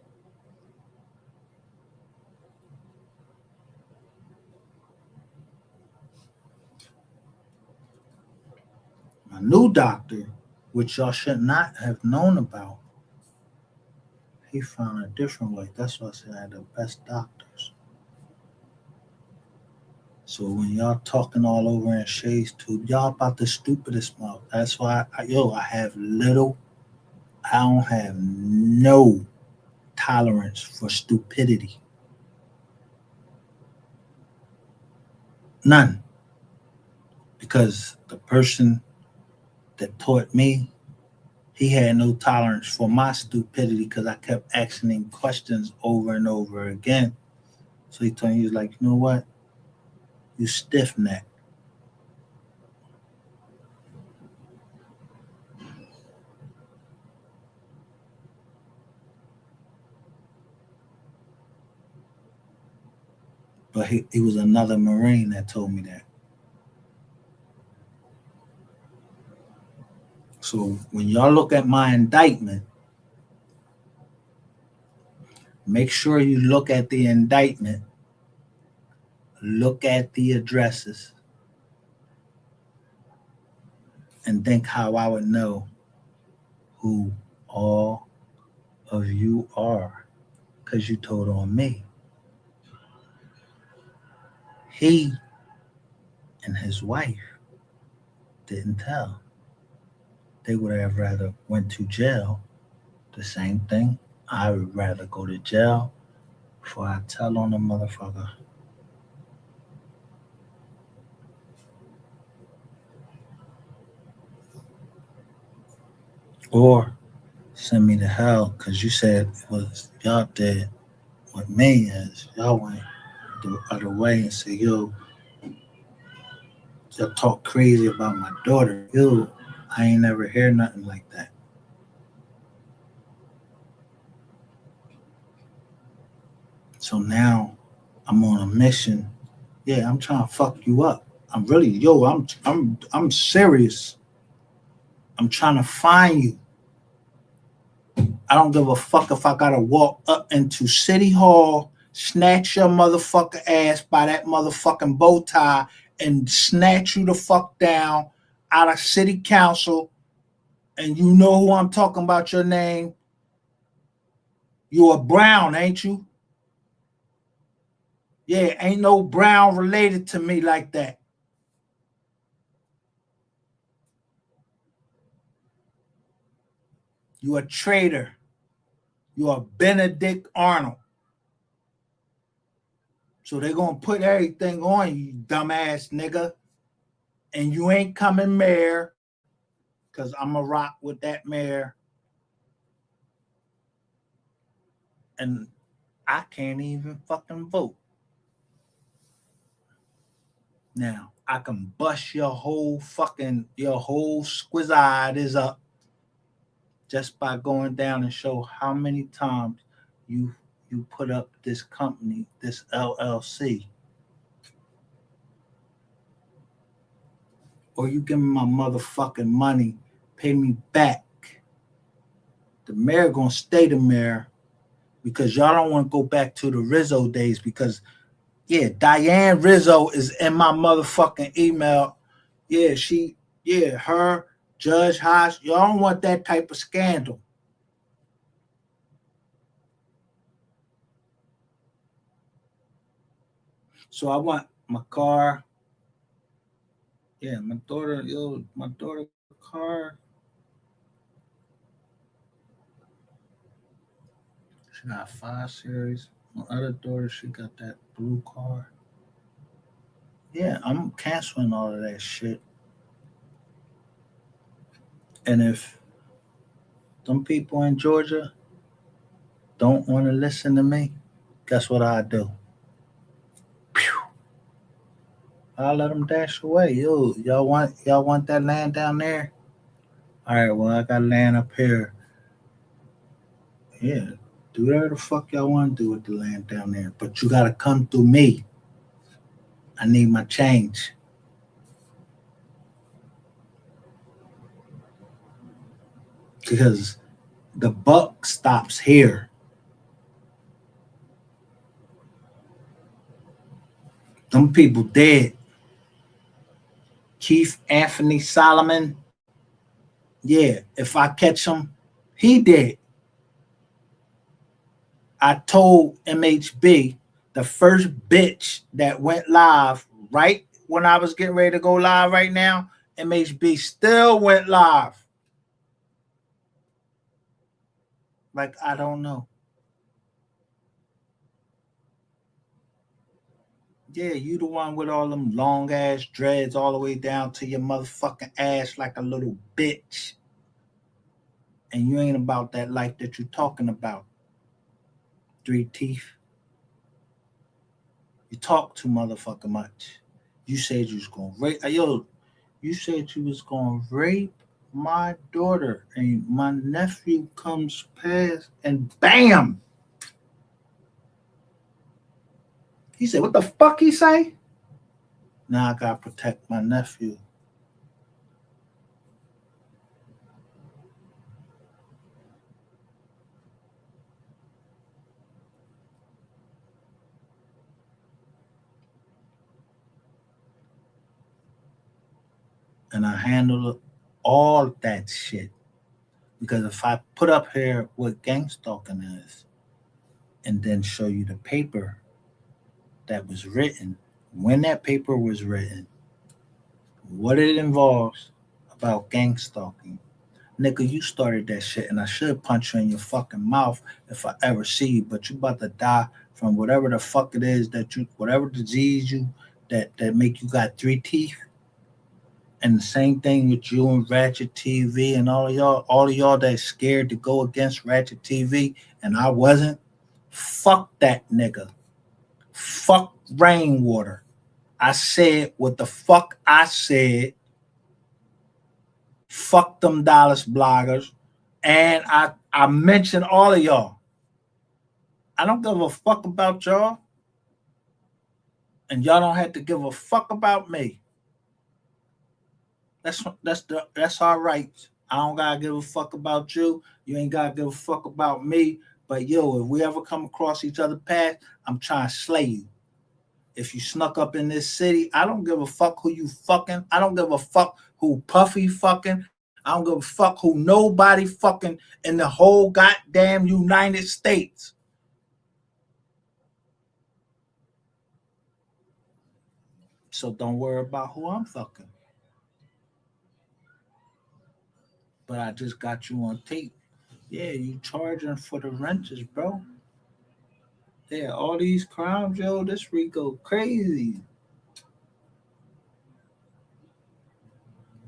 My new doctor, which y'all should not have known about, he found a different way. That's why I said I had the best doctors. So when y'all talking all over in Shay's tube, y'all about the stupidest mouth. That's why, I have little, I don't have no tolerance for stupidity. None. Because the person that taught me, he had no tolerance for my stupidity because I kept asking him questions over and over again. So he told me, he was like, you know what? You stiff neck. But he was another Marine that told me that. So when y'all look at my indictment, make sure you look at the indictment, look at the addresses, and think how I would know who all of you are because you told on me. He and his wife didn't tell. They would have rather went to jail. The same thing. I would rather go to jail before I tell on a motherfucker. Or send me to hell because you said it was y'all did what me is. Y'all went the other way and said, y'all talk crazy about my daughter. I ain't never hear nothing like that. So now I'm on a mission. Yeah, I'm trying to fuck you up. I'm really, I'm serious. I'm trying to find you. I don't give a fuck if I gotta walk up into City Hall, snatch your motherfucker ass by that motherfucking bow tie, and snatch you the fuck down out of City Council. And you know who I'm talking about, your name? You a Brown, ain't you? Yeah, ain't no Brown related to me like that. You a traitor. You a Benedict Arnold. So they gonna put everything on you, dumbass nigga. And you ain't coming mayor, because I'm a rock with that mayor. And I can't even fucking vote. Now, I can bust your whole squiz-eyed is up just by going down and show how many times you put up this company, this LLC. Or you give me my motherfucking money, pay me back. The mayor gonna stay the mayor because y'all don't want to go back to the Rizzo days because yeah, Diane Rizzo is in my motherfucking email. Yeah, her, Judge Hodge. Y'all don't want that type of scandal. So I want my car. Yeah, my daughter car. She got 5 Series. My other daughter, she got that blue car. Yeah, I'm canceling all of that shit. And if them people in Georgia don't want to listen to me, guess what I do? I'll let them dash away. Yo, y'all want that land down there? All right, well I got land up here. Yeah, do whatever the fuck y'all want to do with the land down there, but you gotta come through me. I need my change because the buck stops here. Them people dead. Keith Anthony Solomon. Yeah, if I catch him, he dead. I told MHB the first bitch that went live right when I was getting ready to go live right now, MHB still went live. Like, I don't know. Yeah, you the one with all them long ass dreads all the way down to your motherfucking ass like a little bitch. And you ain't about that life that you talking about. 3 Teeth. You talk too motherfucking much. You said you was gonna rape. You said you was gonna rape my daughter, and my nephew comes past, and bam! He said, "What the fuck?" He say? Now I gotta protect my nephew. And I handle all that shit because if I put up here what gang stalking is, and then show you the paper that was written, when that paper was written, what it involves about gang stalking. Nigga, you started that shit, and I should punch you in your fucking mouth if I ever see you. But you about to die from whatever the fuck it is whatever disease that make you got 3 teeth. And the same thing with you and Ratchet TV and all of y'all that's scared to go against Ratchet TV, and I wasn't. Fuck that nigga. Fuck Rainwater. I said what the fuck I said. Fuck them Dallas bloggers. And I mentioned all of y'all. I don't give a fuck about y'all. And y'all don't have to give a fuck about me. That's our rights. I don't gotta give a fuck about you. You ain't gotta give a fuck about me. But yo, if we ever come across each other path, I'm trying to slay you. If you snuck up in this city, I don't give a fuck who you fucking. I don't give a fuck who Puffy fucking. I don't give a fuck who nobody fucking in the whole goddamn United States. So don't worry about who I'm fucking. But I just got you on tape. Yeah, you charging for the renters, bro. Yeah, all these crimes, yo, this Rico crazy.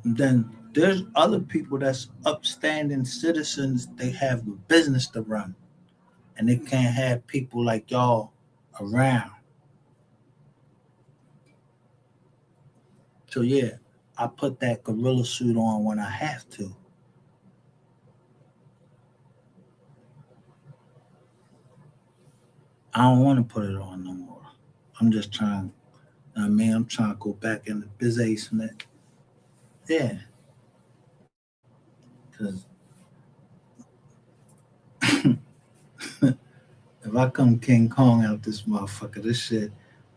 And then there's other people that's upstanding citizens. They have a business to run, and they can't have people like y'all around. So yeah, I put that gorilla suit on when I have to. I don't want to put it on no more. I'm just trying. I mean, I'm trying to go back into business and that. Yeah, because if I come King Kong out this motherfucker, this shit,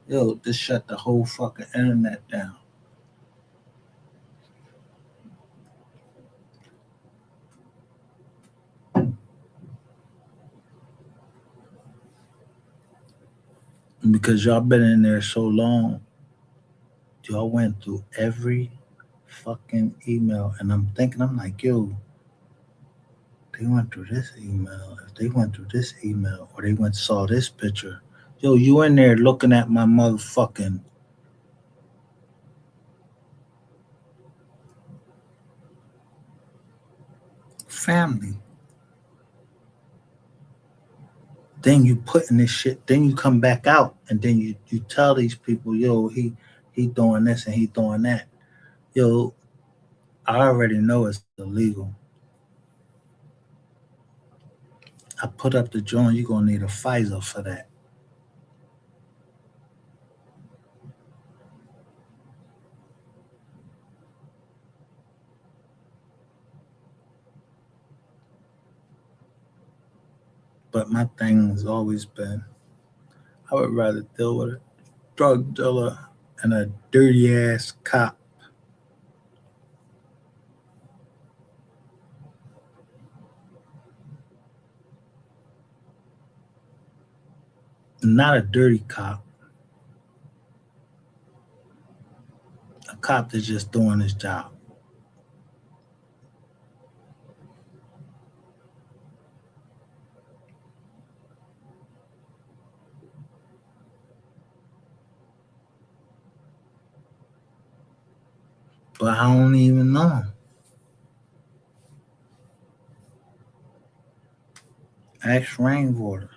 yo, this shut the whole fucking internet down. And because y'all been in there so long, y'all went through every fucking email, and I'm thinking, I'm like, yo, they went through this email. If they went through this email, or they went saw this picture, yo, you in there looking at my motherfucking family. Then you put in this shit. Then you come back out, and then you tell these people, yo, he doing this and he doing that. Yo, I already know it's illegal. I put up the joint. You gonna need a FISA for that. But my thing has always been, I would rather deal with a drug dealer and a dirty ass cop. Not a dirty cop, a cop that's just doing his job. But I don't even know. Ask Rainwater.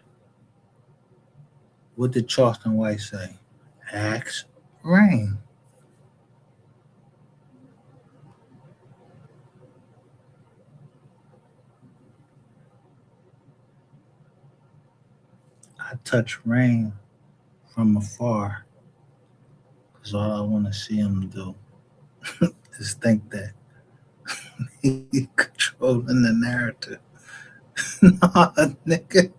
What did Charleston White say? Ask Rain. I touch Rain from afar because all I want to see him do is think that he controlling the narrative. Nah, nigga,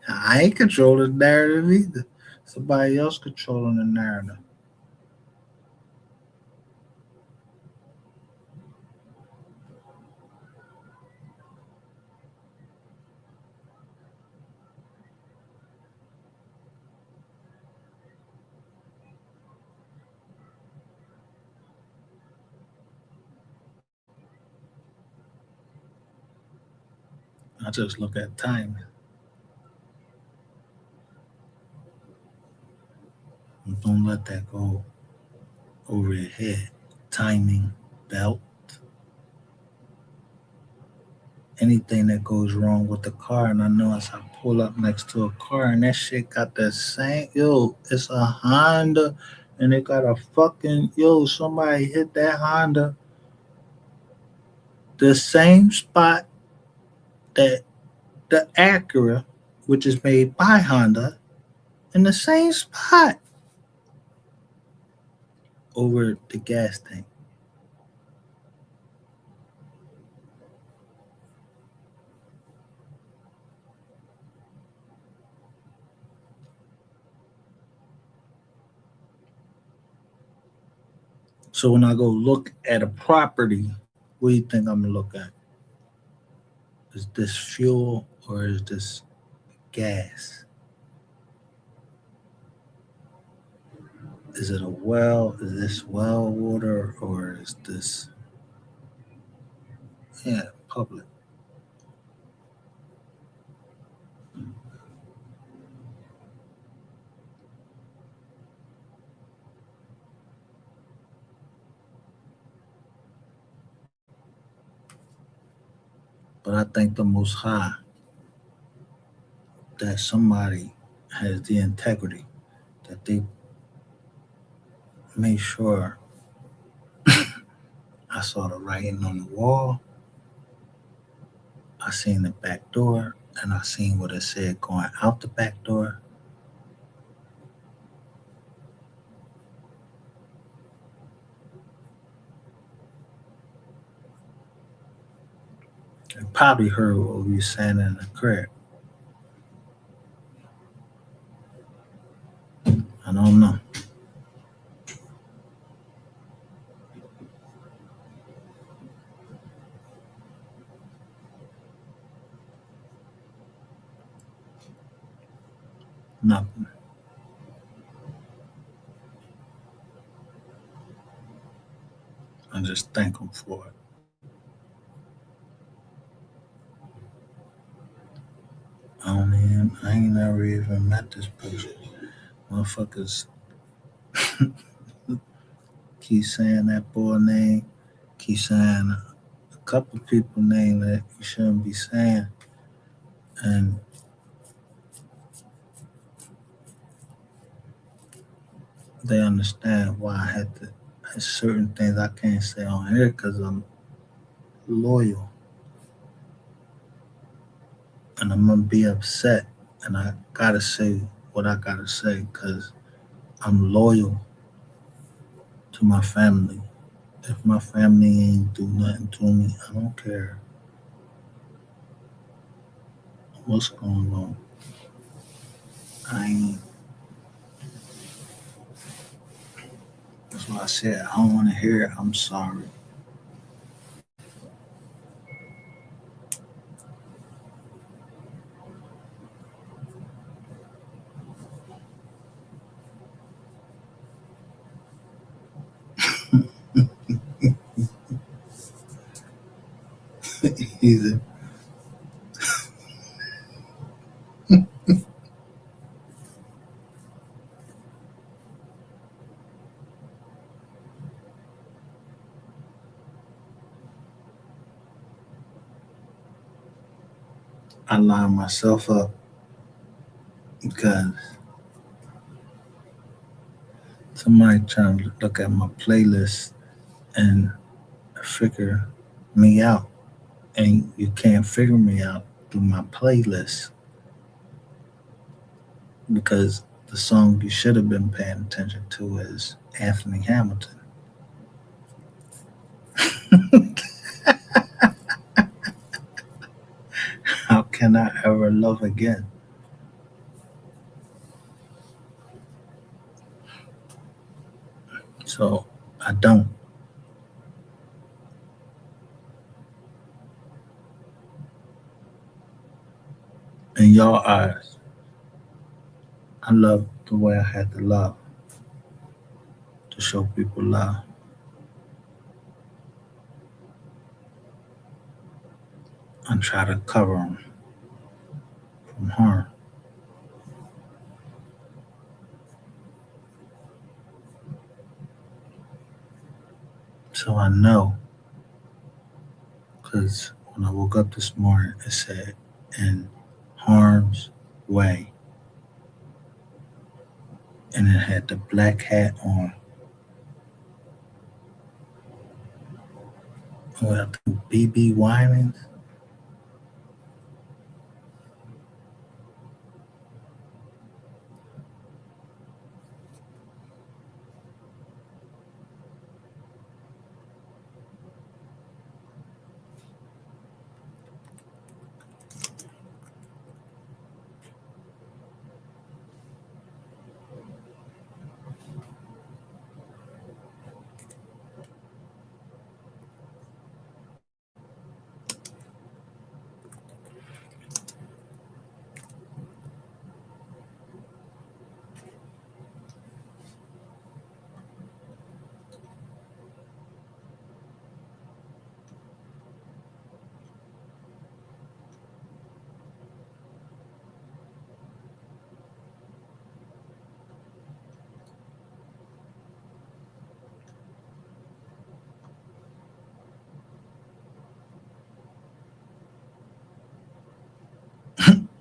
I ain't controlling the narrative either. Somebody else controlling the narrative. I just look at time. Don't let that go over your head. Timing, belt, anything that goes wrong with the car. And I know as I pull up next to a car and that shit got the same, yo, it's a Honda and it got a fucking, yo, somebody hit that Honda the same spot that the Acura, which is made by Honda, in the same spot over the gas tank. So when I go look at a property, what do you think I'm gonna look at? Is this fuel or is this gas? Is it a well? Is this well water or is this, yeah, public? But I think the most high that somebody has the integrity that they made sure I saw the writing on the wall, I seen the back door, and I seen what it said going out the back door. They probably heard what we were saying in the crib. I don't know. Nothing. I just thank them for it. I ain't never even met this person. Motherfuckers keep saying that boy name, keep saying a couple people name that you shouldn't be saying, and they understand why I had to. There's certain things I can't say on here because I'm loyal, and I'm gonna be upset, and I gotta say what I gotta say because I'm loyal to my family. If my family ain't do nothing to me, I don't care what's going on. I ain't. That's why I said I don't want to hear it. I'm sorry. Either I line myself up because somebody trying to look at my playlist and figure me out, and you can't figure me out through my playlist because the song you should have been paying attention to is Anthony Hamilton. How can I ever love again? So I don't. In your eyes, I love the way I had to love to show people love and try to cover them from harm. So I know because when I woke up this morning, it said in harm's way, and it had the black hat on. Well, I think BB Winans.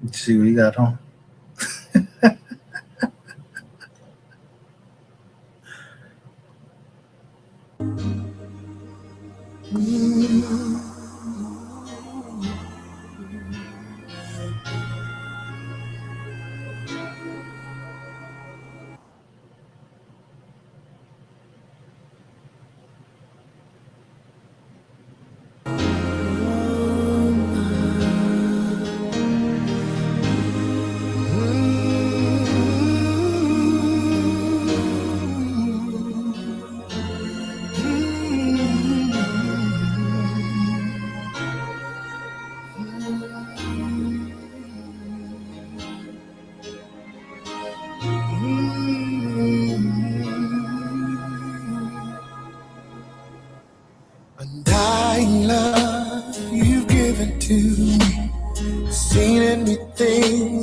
You see what he got on?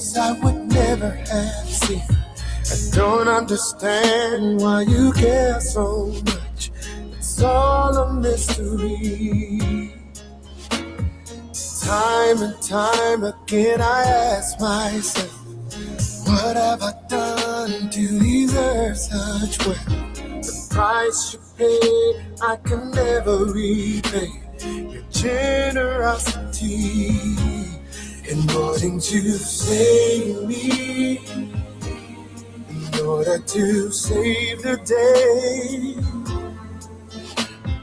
face I would never have seen. I don't understand why you care so much. It's all a mystery. Time and time again I ask myself, what have I done to deserve such wealth? The price you pay I can never repay. Your generosity in wanting to save me, in order to save the day.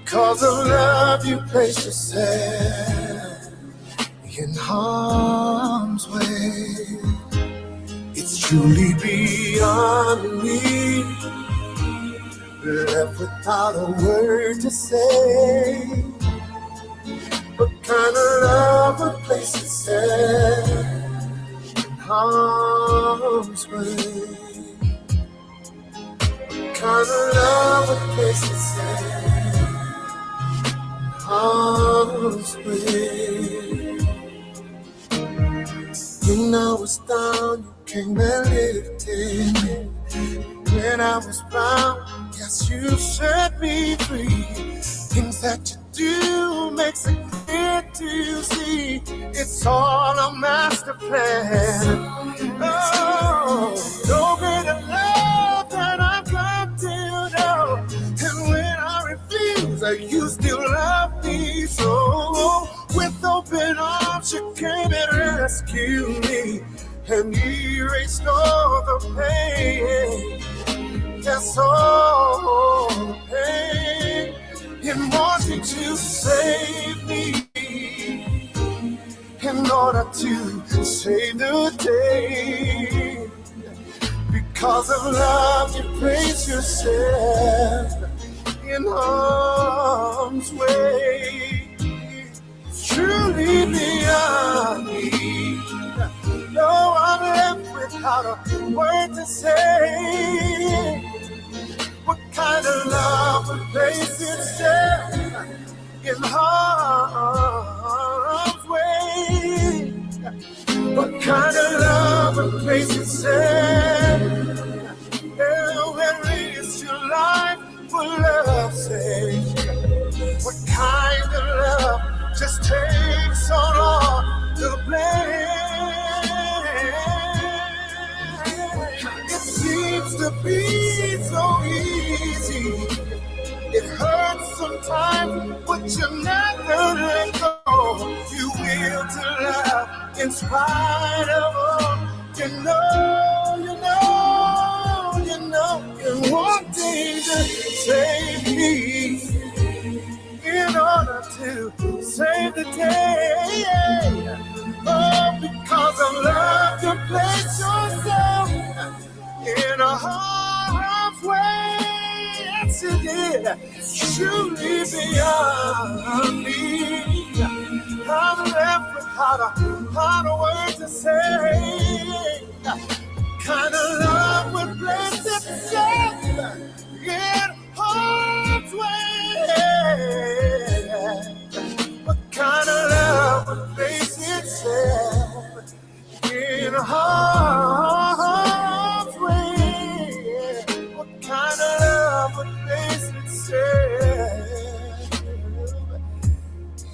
Cause of love you place yourself in harm's way. It's truly beyond me, left without a word to say. What kind of love would place itself in harm's way? What kind of love would place itself in harm's way? When I was down, you came and lifted me. When I was bound, yes, you set me free. Things that you do makes it clear to see. It's all a master plan. Oh, no greater love than I've got to know. And when I refuse, you still love me so. With open arms, you came and rescued me, and erased all the pain. Yes, all the pain in wanting to save me, in order to save the day. Because of love, you place yourself in harm's way. Truly beyond me. No, I'm left without a word to say. What kind of love would place itself in harm's way? What kind of love would place itself where is your life for love's sake? What kind of love just takes so long to blame? It seems to be so easy. It hurts sometimes, but you never let go. You will to love in spite of all. You're wanting to save me, in order to save the day. Oh, because of love, you place yourself in a harm's way. Yes, you did. Truly beyond me. I'm left without a word to say. Kind of love would place itself in harm's way. What kind of love would place itself in harm's way? What kind of love would place itself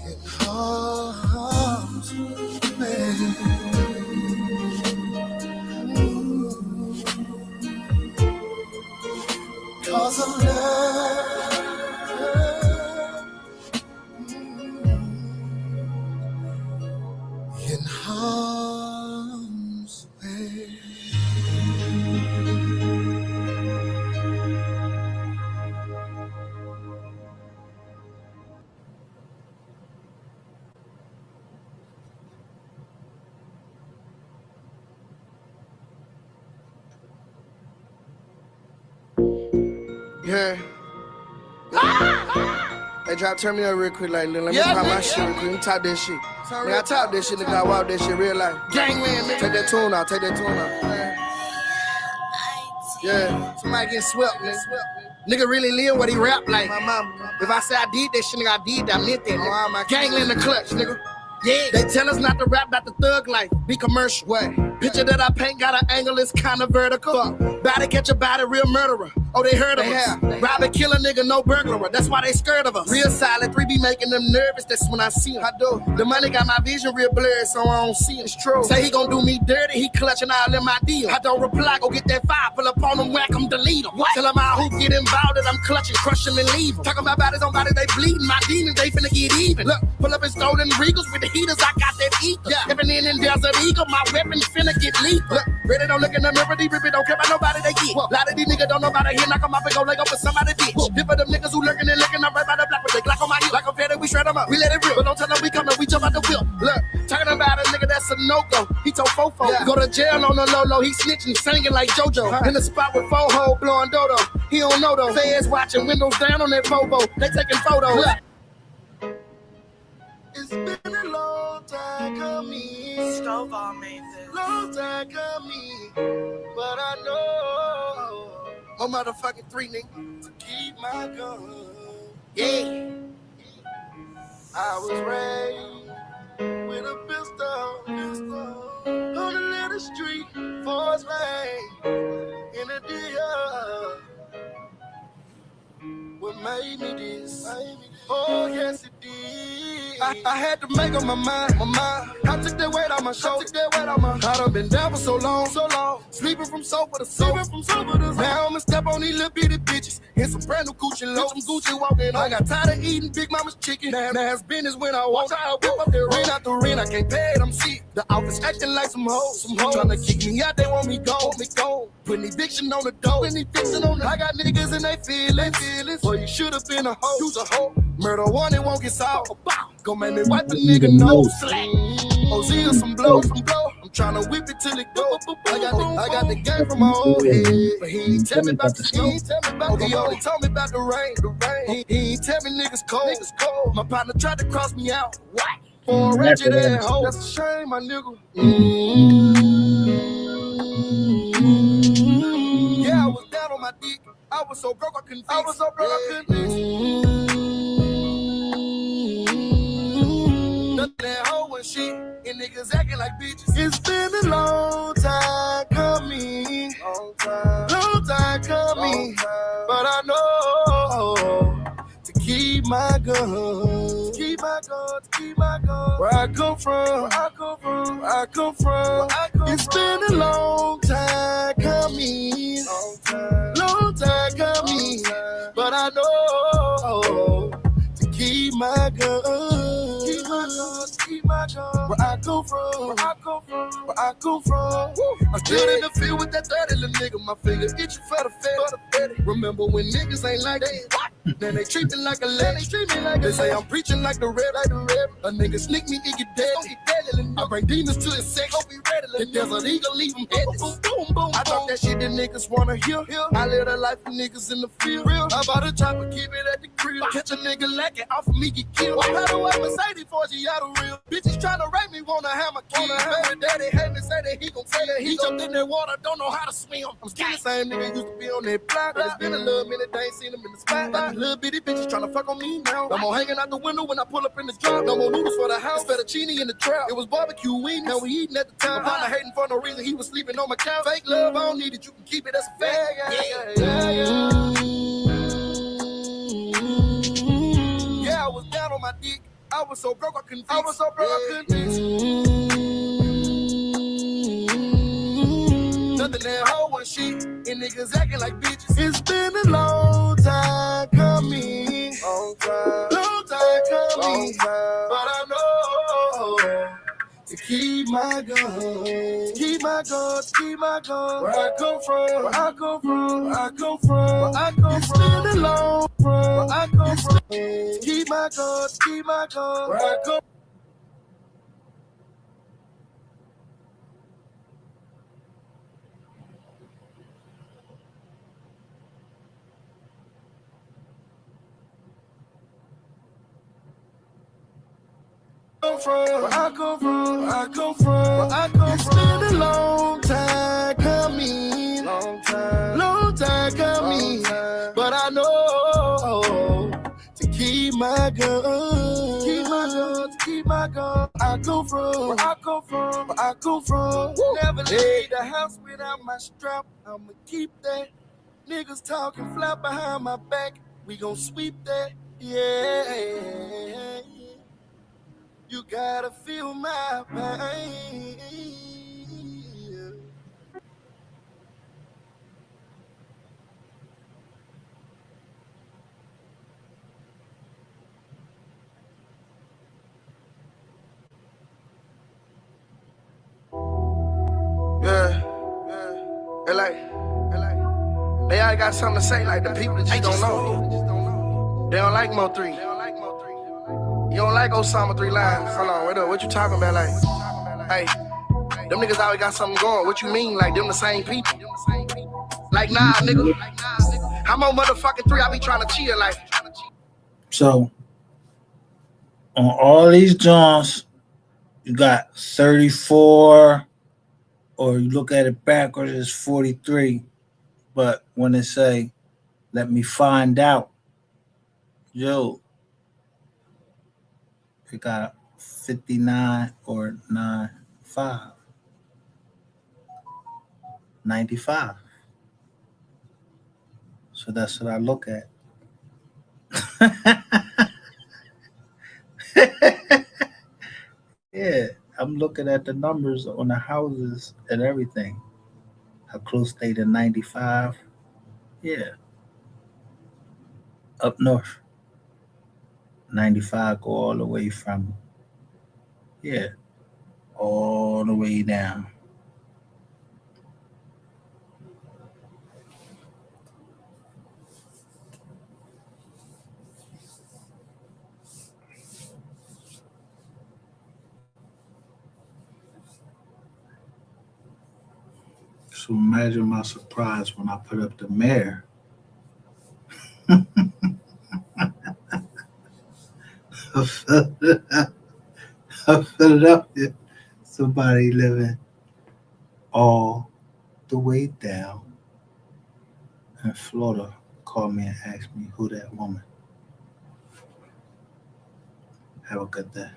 in harm's way? Cause of love, in harm's way. Yeah. Hey, drop, turn me up real quick, like, let me pop my shit real quick. Let me talk that shit. Man, I talk that shit, nigga. I walk that shit real life. Gangland, nigga. Take that tune out, Yeah, somebody get swept, nigga. Nigga really live what he rap like. My mama. If I say I did that shit, nigga, I did that. I meant that, nigga. Gangland in the clutch, nigga. Yeah, they tell us not to rap about the thug life. Be commercial. What? Picture that I paint got an angle, it's kinda vertical. Body catch a body, real murderer. Oh, they heard of us. Rob and kill a nigga, no burglar. That's why they scared of us. Real silent, 3 be making them nervous. That's when I see him. I do. The money got my vision real blurred, so I don't see him. It's true. Say he gon' do me dirty, he clutching all in my deal. I don't reply, go get that fire, pull up on him, whack him, delete him. Tell him how who get involved, and I'm clutching, crush him, and leave him. Talking about bodies on bodies, they bleeding. My demons, they finna get even. Look, pull up in stolen Regals with the heaters, I got that heat. Yeah. Stepping in Desert Eagle, my weapon finna get lethal. Look, ready don't look in the mirror, rip it, don't care about nobody they get. A lot of these niggas don't know about it here, knock them up and go leg up with somebody bitch. Dip for them niggas who lurking and looking, I'm right by the block with they Glock on my hip. Like a fatty, we shred them up, we let it rip. But don't tell them we coming, we jump out the whip. Look, talking about a nigga that's a no-go. He told Fofo, go to jail on the low-low, he snitching, singing like JoJo. In the spot with Fo-Ho, blowing Dodo. He don't know though. Feds watching, windows down on that Volvo, they taking photos. Look. It's been a long time coming. Stovall made this. Long time coming. But I know my motherfucking 3 niggas to keep my gun. Yeah. I was raised with a pistol on the little street, Forest Lane, in the deal. What made me this? Oh, yes, it did. I had to make up my mind. I took that weight on my shoulders. I done been down for so long. Sleeping from sofa to sofa. Now I'ma step on these little bitty bitches. In some brand new Gucci low. Some Gucci walking on. I got tired of eating Big Mama's chicken. Now it's business when I walk. I whip up the rain out the rain. I can't pay it, I'm sick. The office acting like some hoes. Tryna kick me out, they want me gone. Putting eviction on the door. I got niggas and they feelings. Boy, you should've been a hoe. You's a hoe. Murder one, it won't get solved. Go make me wipe the nigga nose. OZ or some blow. I'm tryna whip it till it go. I got the game from my old head, but he ain't tell me about the snow. He only told me about the rain. He ain't tell me niggas cold. My partner tried to cross me out. What? For a wretched ass hoe. That's a shame, my nigga. Yeah, I was down on my dick. I was so broke I couldn't fix. Nothing that hoe and shit, and niggas acting like bitches. It's been a long time coming. Long time coming. But I know to keep my guns. Where I come from. It's been a long time coming. Long time coming. But I know to keep my guns. Where I come from. I'm still in the field with that 30 little nigga. My finger itch you for the fed. Remember when niggas ain't like that? Then they treat me like a lady. They say I'm preaching like the red. A nigga sneak me, it get dead. I bring demons to his sex. The desert eagle leave him headless. I talk that shit that niggas wanna hear. I live that life for niggas in the field. I bought a chopper, keep it at the crib. Catch a nigga lacking off of me, get killed. How do I Mercedes for you out of real? Bitches tryna rape me, wanna have my kid. Baby daddy hate me, say that he gon' say that he jumped in that water, don't know how to swim. I'm scared. Same nigga used to be on that block, but it's been a little minute, they ain't seen him in the spot. Little bitty bitches tryna fuck on me now. No more hanging out the window when I pull up in the drop. No more noodles for the house, fettuccine in the trap. It was barbecue wings, now we eating at the time. My partner hating for no reason, he was sleeping on my couch. Fake love, I don't need it, you can keep it, that's a fact. Yeah, I was down on my dick. I was so broke I couldn't fix. Nothing that hoe and shit, and niggas acting like bitches. It's been a long time coming. Long time coming. But I know to keep my guns. Where I come from. It's been a long time. Keep my guns. Where I come from. It's been a long time coming. Long time coming. But I know to keep my guns. I come from. Never leave the house without my strap. I'ma keep that. Niggas talking flat behind my back. We gon' sweep that. Yeah. You gotta feel my pain. Yeah. They all got something to say, like the people that just don't know. They don't like Mo3. You don't like Osama 3 lines. Hold on, wait up. What you talking about? Like, hey, them niggas always got something going. What you mean? Like, them the same people? Like, nah, nigga. I'm on motherfucking 3. I be trying to chill, like. So, on all these joints, you got 34, or you look at it backwards, it's 43. But when they say, let me find out, yo, you got 59 or 95. So that's what I look at. Yeah, I'm looking at the numbers on the houses and everything. How close they to 95? Yeah, up north. 95 go all the way from, yeah, all the way down. So imagine my surprise when I put up the mayor. of Philadelphia. Somebody living all the way down in Florida called me and asked me who that woman. Have a good day.